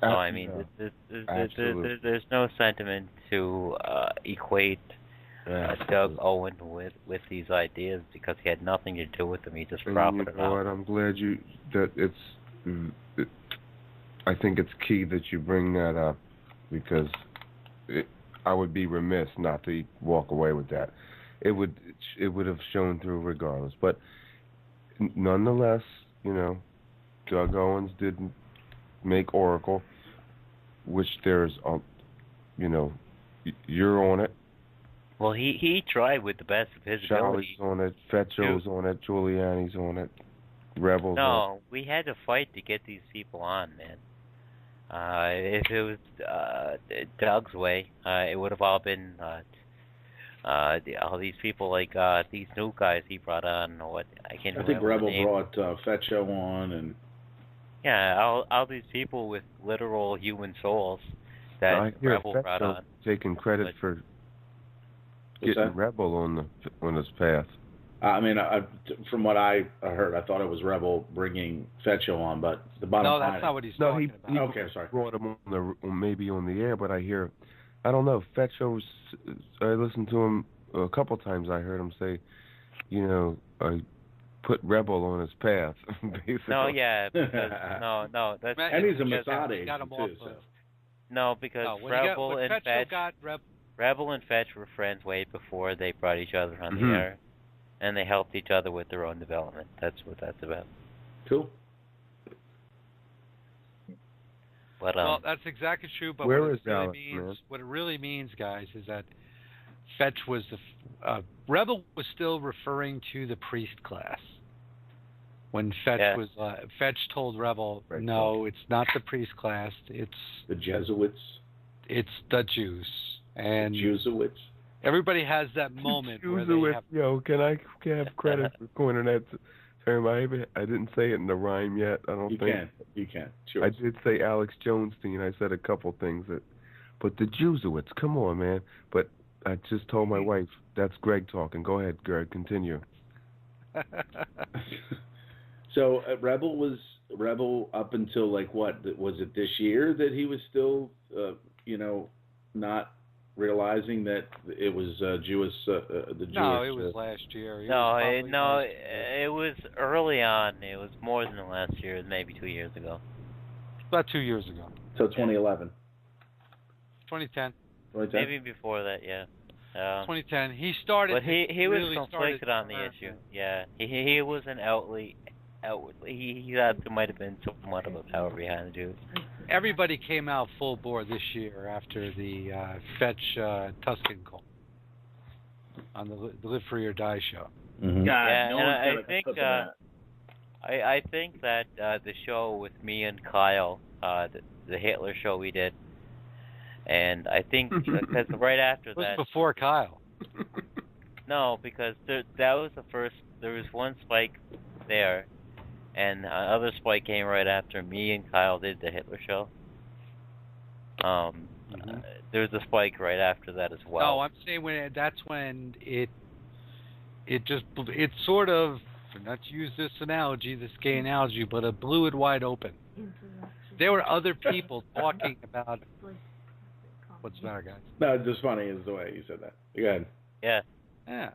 So I mean, there's no sentiment to equate Doug Owen with these ideas, because he had nothing to do with them. He just profited out. You know what? I'm glad I think it's key that you bring that up, because I would be remiss not to walk away with that. It would have shown through regardless. But nonetheless, you know, Doug Owens didn't make Oracle, which there's, you know, you're on it. Well, he tried with the best of his ability. Charlie's on it, Fetcho's on it, Giuliani's on it, Rebels. No, we had to fight to get these people on, man. If it was Doug's way, it would have all been all these people like these new guys he brought on. I think Rebel brought Fetcho on, and all these people with literal human souls that Rebel Fetcho brought on. Taking credit for getting Rebel on his path. I mean, from what I heard, I thought it was Rebel bringing Fetcho on, but the bottom line... No, that's not what he's talking about. Okay, sorry. Brought him maybe on the air, but I don't know, Fetcho's... I listened to him a couple times. I heard him say, you know, I put Rebel on his path, basically. No, yeah, because, no, that's... And he's a Mossad agent, too, so... No, because Rebel and Fetch were friends way before they brought each other on the air. And they helped each other with their own development. That's what that's about. Cool. But, well, that's exactly true. But what it really means, guys, is that Fetch was Rebel was still referring to the priest class. When Fetch Fetch told Rebel, no, it's not the priest class. It's the Jesuits. It's the Jews. And Jesuits. Everybody has that moment where they have... Yo, can I have credit for coining that term? I didn't say it in the rhyme yet. I don't think you can. Sure. I did say Alex Jonestein. I said a couple things but the Jesuits. Come on, man. But I just told my wife that's Greg talking. Go ahead, Greg. Continue. So Rebel was up until like what? Was it this year that he was still, not realizing that it was Jewish? No, it was last year. It was early on. It was more than last year, maybe 2 years ago. About 2 years ago. So 2011. 2010. Maybe before that, yeah. 2010. He started. But he really was conflicted on the issue. Yeah, he wasn't outwardly. He thought there might have been somewhat of a power behind the dude. Everybody came out full bore this year after the Fetch Tuscan call on the Live Free or Die show. Mm-hmm. God, yeah, no and one's I think that. I think that the show with me and Kyle, the Hitler show we did, and I think because right after that. It was before Kyle. No, because that was the first. There was one spike there, and another spike came right after me and Kyle did the Hitler show. There was a spike right after that as well. No, I'm saying that's when it sort of, not to use this analogy, this gay analogy, but it blew it wide open. There were other people talking about what's the matter, guys? No, it's just funny is the way you said that. Go ahead. Yeah. Yeah.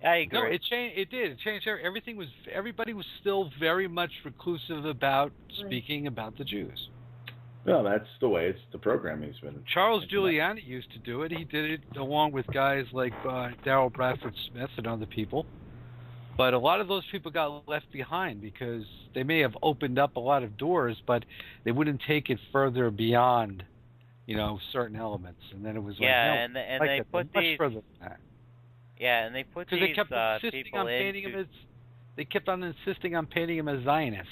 I agree. No, it changed. It did. It changed. Everybody was still very much reclusive about speaking about the Jews. No, that's the way. It's the program he's been. Charles Giuliani used to do it. He did it along with guys like Darrell Bradford Smith and other people. But a lot of those people got left behind because they may have opened up a lot of doors, but they wouldn't take it further beyond, certain elements. And then it was and they put much these. Further than that. Yeah, and they put these they kept insisting people on painting them as. They kept on insisting on painting them as Zionists.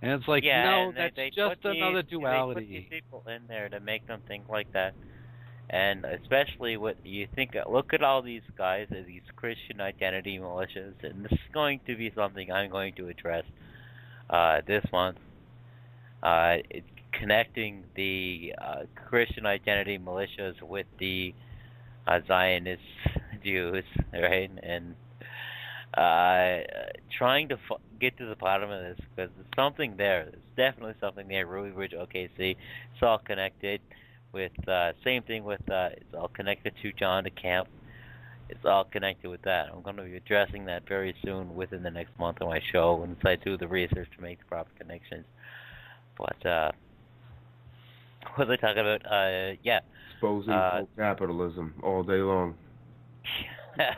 And it's like, no, that's just another duality. They put these people in there to make them think like that. And especially what you think, look at all these guys, these Christian identity militias, and this is going to be something I'm going to address this month. It's connecting the Christian identity militias with the Zionist Jews, right? And trying to get to the bottom of this, because there's something there. There's definitely something there. Ruby Ridge, OKC, it's all connected with, same thing with, it's all connected to John DeCamp. It's all connected with that. I'm going to be addressing that very soon within the next month on my show once I do the research to make the proper connections. But, what was I talking about? Yeah. Exposing capitalism all day long.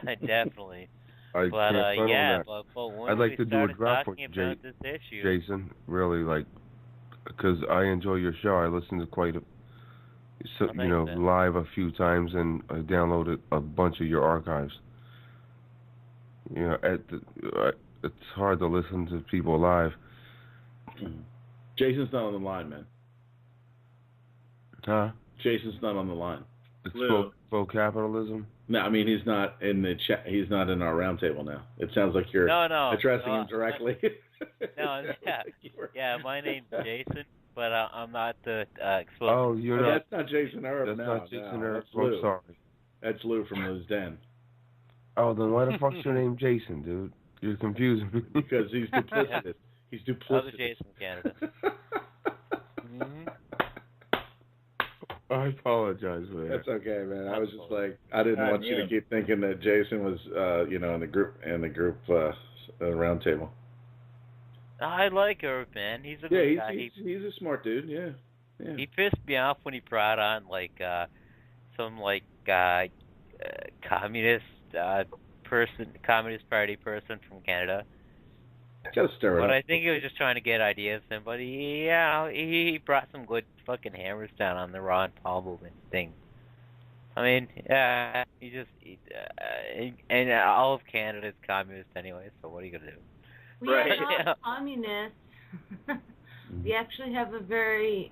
Definitely. I'd like to do a drop for you, Jason. Really, because I enjoy your show. I listen to quite live a few times, and I downloaded a bunch of your archives. It's hard to listen to people live. Jason's not on the line, man. Huh? Jason's not on the line. It's full capitalism? No, I mean he's not in the chat. He's not in our roundtable now. It sounds like you're addressing him directly. My name's Jason, but I'm not the exposed. Oh, you're not. That's not Jason Earp. That's not Jason Earp. I'm sorry. That's Lugh from Lou's Den. Oh, then why the fuck's your name Jason, dude? You're confusing me. Because he's duplicitous. He's duplicitous. Other Jason from Canada. I apologize for that. That's okay, man. I was just I didn't want you to keep thinking that Jason was, in the group round table. I like Earp, man. He's a good guy. He's a smart dude. Yeah. He pissed me off when he brought on some communist Communist Party person from Canada. Gotta stir it up. But I think he was just trying to get ideas from him. But he brought some good fucking hammers down on the Ron Paul movement thing. I mean, and all of Canada is communist anyway. So what are you gonna do? We are not communists. We actually have a very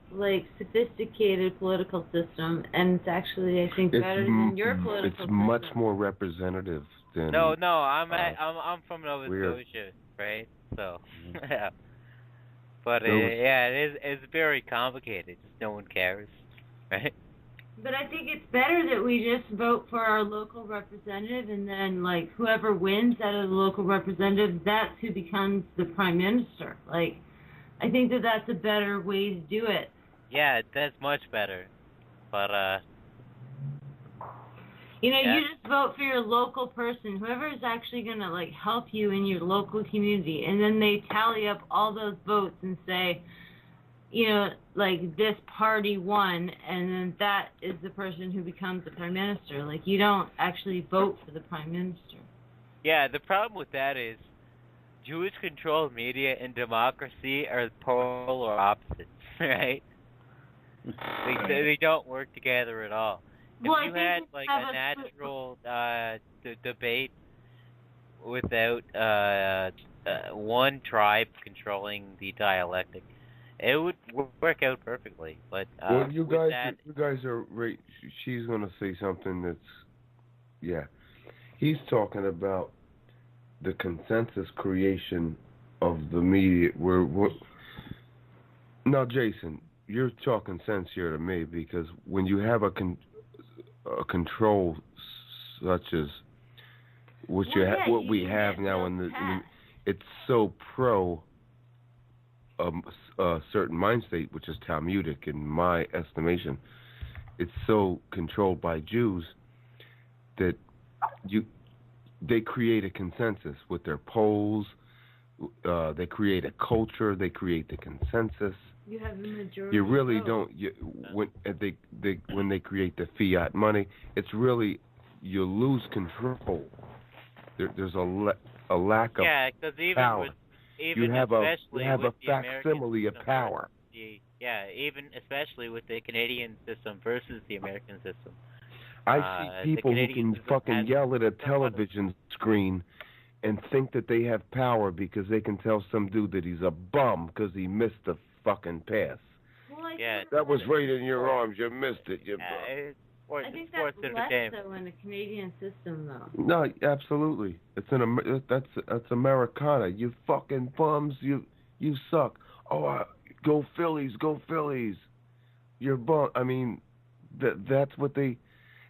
sophisticated political system, and it's actually, I think, better than your political system. It's much more representative than. No, I'm from Nova Scotia, right? So, yeah. But it's very complicated. Just no one cares, right? But I think it's better that we just vote for our local representative, and then whoever wins out of the local representative, that's who becomes the prime minister. I think that's a better way to do it. Yeah, that's much better. But you just vote for your local person, whoever is actually going to help you in your local community, and then they tally up all those votes and say, like this party won, and then that is the person who becomes the prime minister. Like, you don't actually vote for the prime minister. Yeah, the problem with that is Jewish-controlled media and democracy are polar opposites, right? They don't work together at all. If Well, you had like a natural debate without one tribe controlling the dialectic, it would work out perfectly. But well, you guys are right. She's gonna say something that's, yeah. He's talking about the consensus creation of the media. Now, Jason, you're talking sense here to me, because when you have a control such as what we have now it's so pro a certain mind state, which is Talmudic in my estimation. It's so controlled by Jews that they create a consensus with their polls. They create a culture. They create the consensus. You have the majority. You really don't. When they create the fiat money, it's really, you lose control. There's a lack of power. You have a facsimile of power. Even especially with the Canadian system versus the American system. I see people who can fucking yell at a television screen and think that they have power because they can tell some dude that he's a bum because he missed the fucking pass. That was right in your arms. You missed it. You bum. I think that's less so in the Canadian system, though. No, absolutely. That's Americana. You fucking bums. You suck. Oh, go Phillies. Go Phillies. You're bum. I mean, that's what they.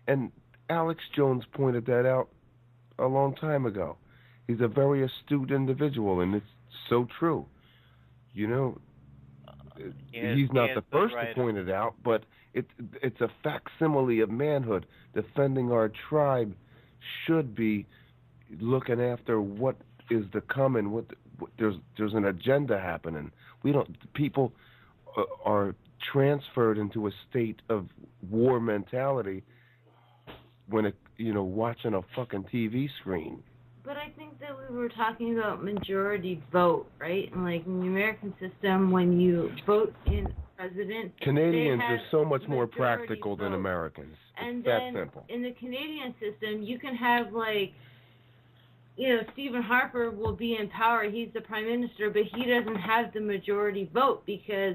And Alex Jones pointed that out a long time ago. He's a very astute individual, and it's so true. You know, he's not the first to point it out, but it's a facsimile of manhood. Defending our tribe should be looking after what is to come, and what there's an agenda happening. People are transferred into a state of war mentality when watching a fucking TV screen. But I think that we were talking about majority vote, right? And like in the American system, when you vote in president, Canadians are so much more practical than Americans. And it's that then simple. In the Canadian system, you can have Stephen Harper will be in power. He's the prime minister, but he doesn't have the majority vote because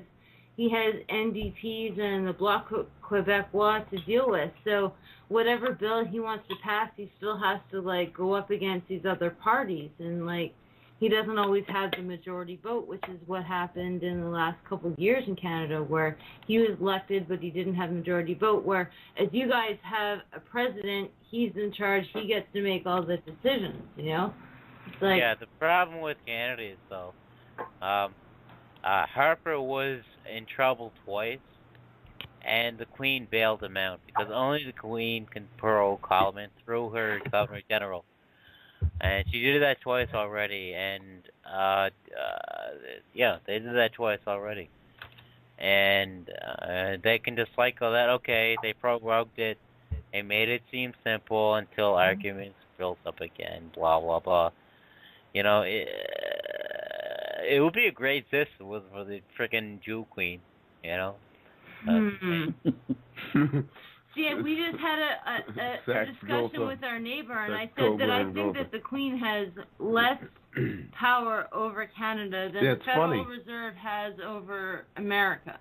he has NDPs and the Bloc Québécois to deal with. So whatever bill he wants to pass, he still has to go up against these other parties, and he doesn't always have the majority vote, which is what happened in the last couple of years in Canada, where he was elected but he didn't have majority vote. Where as you guys have a president, he's in charge, he gets to make all the decisions. It's the problem with Canada is though, Harper was in trouble twice, and the Queen bailed him out because only the Queen can parole Coleman through her Governor General, and she did that twice already. And they did that twice already, and they can just cycle that. Okay, they prorogued it, they made it seem simple until arguments built up again. Blah blah blah. It would be a great system for the frickin' Jew Queen. See, we just had a discussion with our neighbor, and I said that I think that the Queen has less power over Canada than the Federal Reserve has over America.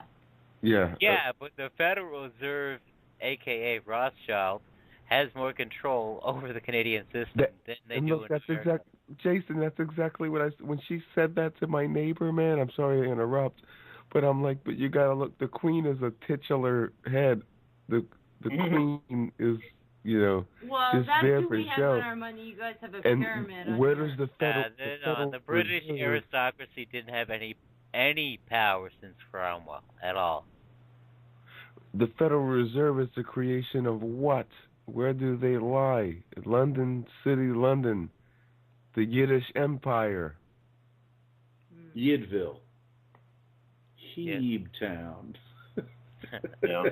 Yeah. Yeah, but the Federal Reserve, a.k.a. Rothschild, has more control over the Canadian system than they do in America. Jason, that's exactly what when she said that to my neighbor, man, I'm sorry to interrupt, but I'm like, but you gotta look, the Queen is a titular head. The Queen is, well, just that's there who for we have show. on our money. You guys have a pyramid. Where does the federal? The British aristocracy didn't have any power since Cromwell at all. The Federal Reserve is the creation of what? Where do they lie? London City, London. The Yiddish Empire. Yidville. Keeb Town. Yeah.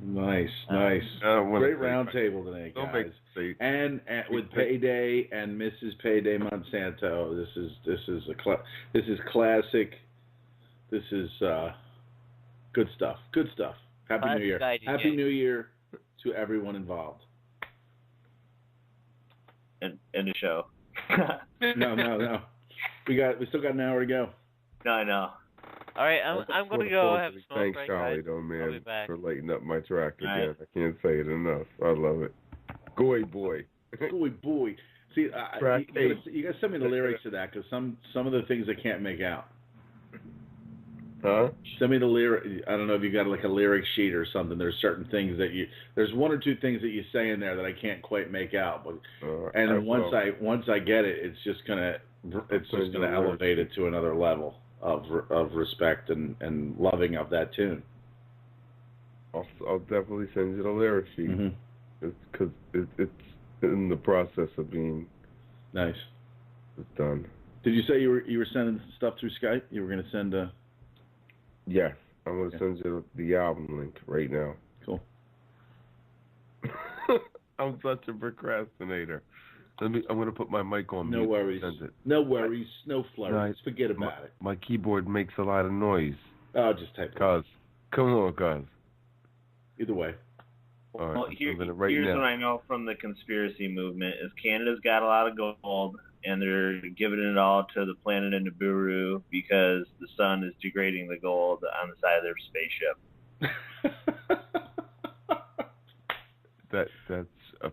Nice. Great round table today, guys. And with Payday and Mrs. Payday Monsanto, this is classic. This is good stuff. Good stuff. Happy New Year. Happy New Year to everyone involved. End the show. No. We still got an hour to go. No, I know. All right, I'm gonna go have a smoke. Thanks, break, Charlie, guys. though, man, for lighting up my track again. Right. I can't say it enough. I love it. Goy boy. Goy boy. See, you gotta send me the lyrics to that, because some of the things I can't make out. Huh? Send me the lyric. I don't know if you got like a lyric sheet or something. There's certain things that there's one or two things that you say in there that I can't quite make out. But and then once I get it, it's just gonna elevate it to another level of respect and loving of that tune. I'll definitely send you the lyric sheet. Because it's in the process of being nice. It's done. Did you say you were sending stuff through Skype? You were going to send Yes, I'm going to send you the album link right now. Cool. I'm such a procrastinator. I'm going to put my mic on mute. No worries. No worries. No flurries. Forget about it. My keyboard makes a lot of noise. Oh, just type it. Come on, cuz. Either way. All right, well, here's what I know from the conspiracy movement is Canada's got a lot of gold, and they're giving it all to the planet in Nibiru because the sun is degrading the gold on the side of their spaceship. That's a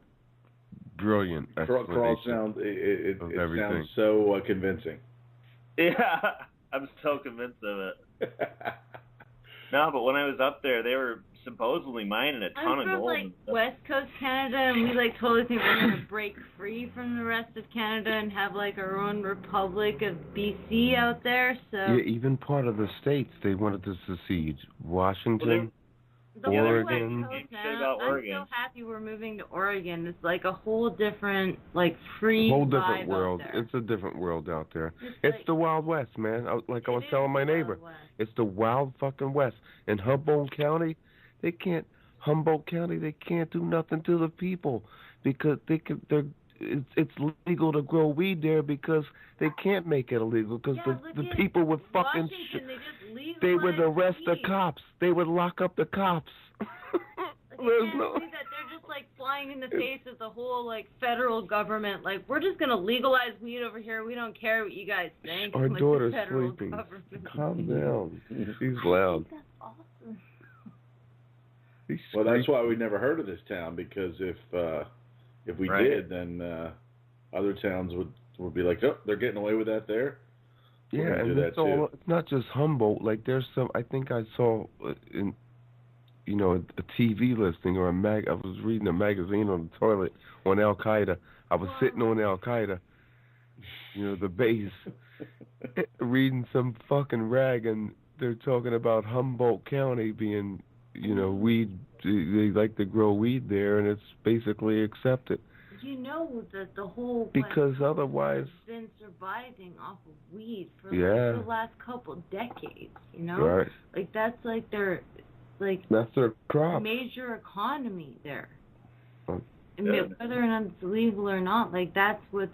brilliant explanation. It sounds so convincing. Yeah, I'm so convinced of it. No, but when I was up there, they were supposedly mining a ton of gold. I'm from West Coast Canada, and we totally think we're gonna break free from the rest of Canada and have our own republic of BC out there. So yeah, even part of the states they wanted to secede. Washington, Oregon. I'm so happy we're moving to Oregon. It's a whole different free whole vibe different world. Out there. It's a different world out there. It's the Wild West, man. I was telling my neighbor, it's the Wild fucking West. In Humboldt County, they can't do nothing to the people because it's legal to grow weed there because they can't make it illegal because the people would fucking they would arrest the cops. They would lock up the cops. There's no that they're just flying in the face of the whole federal government. We're just gonna legalize weed over here. We don't care what you guys think. Our daughter's sleeping. Government. Calm down. She's loud. That's awesome. Well, that's why we never heard of this town, because if we did, then other towns would be like, oh, they're getting away with that there. Yeah, and it's not just Humboldt. There's some. I think I saw in a TV listing or I was reading a magazine on the toilet on Al Qaeda. I was sitting on Al Qaeda, the base, reading some fucking rag, and they're talking about Humboldt County being. Weed, they like to grow weed there, and it's basically accepted. That the whole because otherwise has been surviving off of weed for the last couple decades. Right. That's their that's their crop. Major economy there. Yeah. Whether or not it's legal or not, that's what's.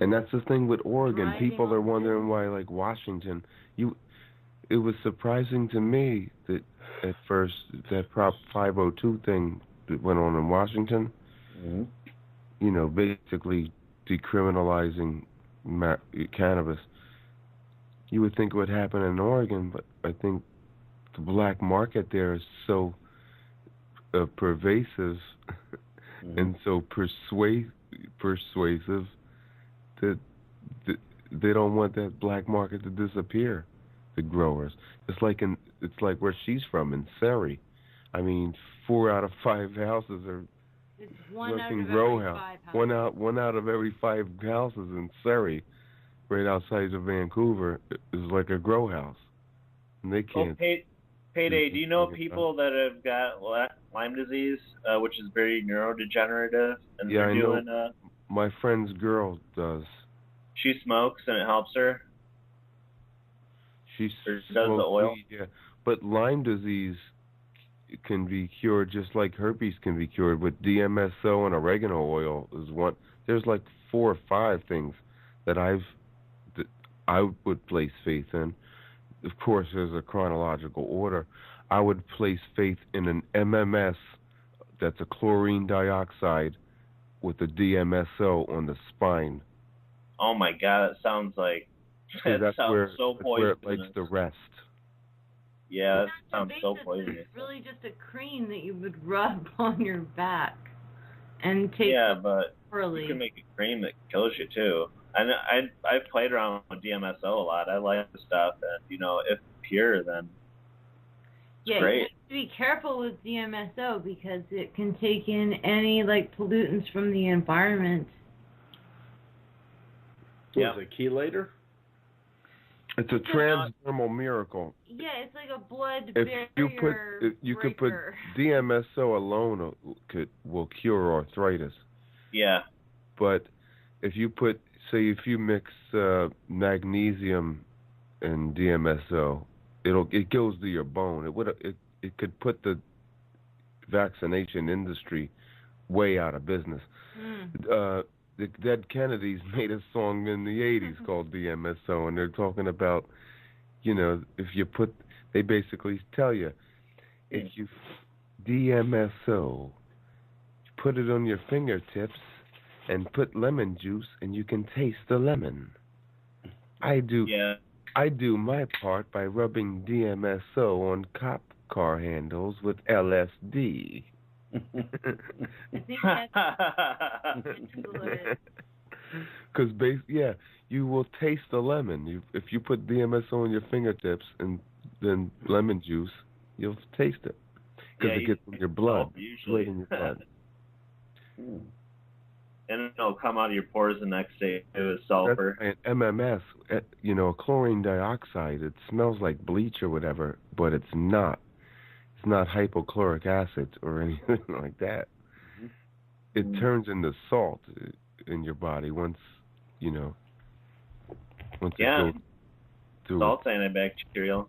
And that's the thing with Oregon. People are wondering why, Washington, It was surprising to me that at first that Prop 502 thing that went on in Washington, basically decriminalizing cannabis. You would think it would happen in Oregon, but I think the black market there is so pervasive and so persuasive that they don't want that black market to disappear. The growers. It's like where she's from in Surrey. 4 out of 5 houses are working grow house. One out of every 5 houses in Surrey, right outside of Vancouver, is like a grow house, and they can't. Payday. Do you know people that have got Lyme disease, which is very neurodegenerative, and Yeah, they're I doing. know. My friend's girl does. She smokes, and it helps her. She does smokes the oil. weed, yeah. But Lyme disease can be cured just like herpes can be cured with DMSO and oregano oil is one. There's like 4 or 5 things that I would place faith in. Of course, there's a chronological order. I would place faith in an MMS that's a chlorine dioxide with a DMSO on the spine. Oh my God, that sounds like That's sounds where, so that's where poisonous. it likes to rest. Yeah, that sounds so poisonous. It's really just a cream that you would rub on your back and take. Yeah, but orally. you can make a cream that kills you too. And I've played around with DMSO a lot. I like the stuff, and if pure, then it's great. You have to be careful with DMSO because it can take in any pollutants from the environment. Yeah, is it chelator? It's a transdermal miracle. Yeah, it's like a blood If barrier. you could put DMSO alone will cure arthritis. Yeah. But if you mix magnesium and DMSO, it goes to your bone. It could put the vaccination industry way out of business. The Dead Kennedys made a song in the 80s called DMSO, and they're talking about, they basically tell you, if you DMSO, put it on your fingertips and put lemon juice, and you can taste the lemon. I do my part by rubbing DMSO on cop car handles with LSD. I think that's because you will taste the lemon. If you put DMSO on your fingertips and then lemon juice, you'll taste it because it gets in your blood. Usually. In your blood. And it'll come out of your pores the next day with sulfur. That's MMS, chlorine dioxide. It smells like bleach or whatever, but it's not. It's not hypochloric acid or anything like that. Mm-hmm. It turns into salt in your body once it goes through. Salt's antibacterial.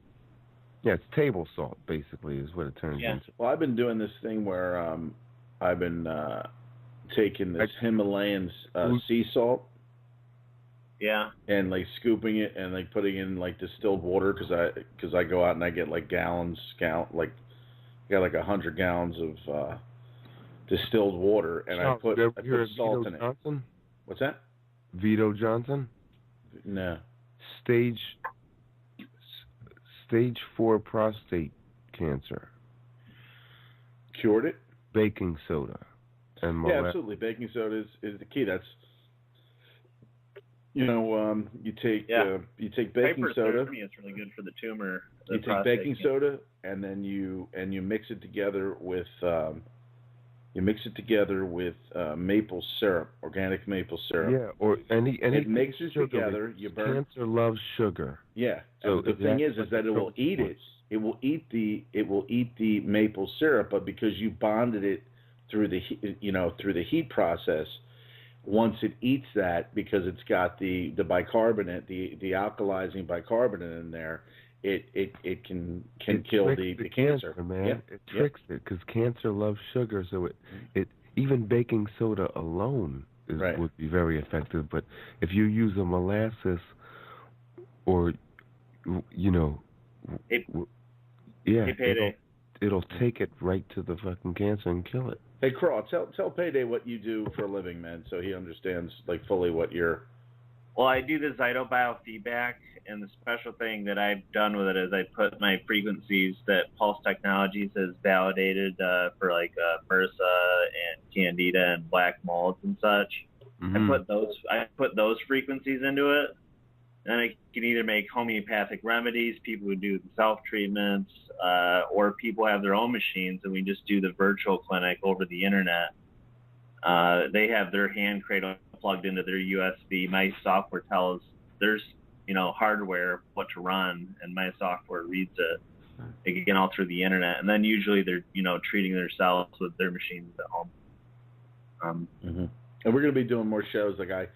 Yeah, it's table salt basically is what it turns into. Well, I've been doing this thing where I've been taking this Himalayan sea salt. Yeah. And scooping it and putting in distilled water because I go out and I get got 100 gallons of distilled water, and I put salt in it. Johnson? What's that? Vito Johnson? No. Stage 4 prostate cancer. Cured it? Baking soda. And yeah, absolutely. Baking soda is the key. That's you take baking soda. It's really good for the tumor. You take baking soda and then you mix it together with maple syrup, organic maple syrup. Yeah, or any it mixes together. You burn. Cancer loves sugar. Yeah. So the thing is that it will eat it. It will eat the maple syrup, but because you bonded it through the heat process. Once it eats that, because it's got the bicarbonate, the alkalizing bicarbonate in there, it can kill the cancer. Man, yeah. It tricks it because cancer loves sugar. So it even baking soda alone would be very effective. But if you use a molasses or it'll take it right to the fucking cancer and kill it. Hey, Craw, tell Payday what you do for a living, man, so he understands fully what you're. Well, I do the zytobiofeedback, and the special thing that I've done with it is I put my frequencies that Pulse Technologies has validated for MRSA and Candida and black molds and such. Mm-hmm. I put those frequencies into it, and I can either make homeopathic remedies, people who do self-treatments, or people have their own machines, and we just do the virtual clinic over the internet. They have their hand cradle plugged into their USB. My software tells there's hardware what to run, and my software reads it. again, all through the internet, and then usually they're treating themselves with their machines at home. And we're going to be doing more shows. Like I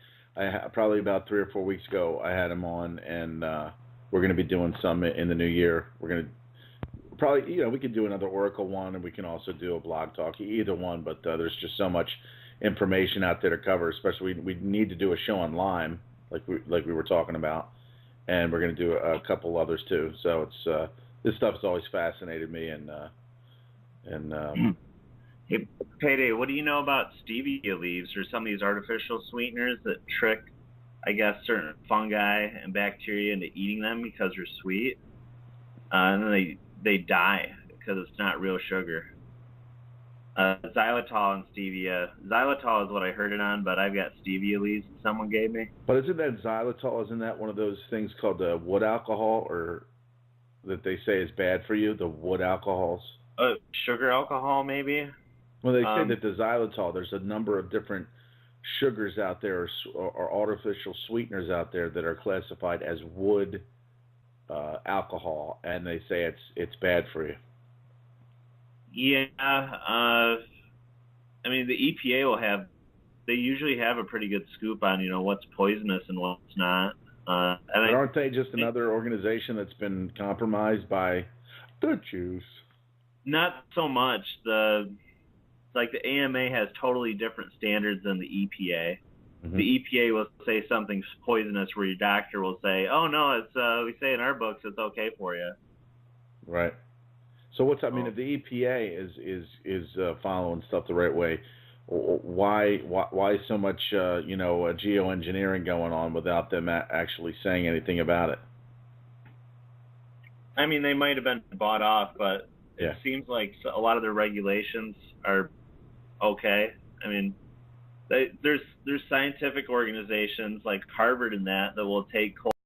probably about 3 or 4 weeks ago, I had him on, and we're going to be doing some in the new year. We're going to probably, we could do another Oracle one, and we can also do a blog talk, either one. But there's just so much information out there to cover. Especially, we need to do a show on Lyme, like we were talking about, and we're going to do a couple others too. So it's this stuff's always fascinated me, and Hey, Payday, what do you know about stevia leaves or some of these artificial sweeteners that trick, I guess, certain fungi and bacteria into eating them because they're sweet, and then they die because it's not real sugar? Xylitol and stevia. Xylitol is what I heard it on, but I've got stevia leaves that someone gave me. But isn't that xylitol? Isn't that one of those things called wood alcohol, or that they say is bad for you? The wood alcohols. Sugar alcohol, maybe. Well, they say that the xylitol. There's a number of different sugars out there, or artificial sweeteners out there that are classified as wood alcohol, and they say it's bad for you. Yeah, I mean, the EPA they usually have a pretty good scoop on, what's poisonous and what's not. But aren't they just another organization that's been compromised by the juice? Not so much. The AMA has totally different standards than the EPA. Mm-hmm. The EPA will say something's poisonous, where your doctor will say, "Oh no, it's we say in our books it's okay for you." Right. So if the EPA is following stuff the right way, why so much geoengineering going on without them actually saying anything about it? I mean, they might have been bought off, but it seems like a lot of their regulations are okay. I mean, there's scientific organizations like Harvard and that will take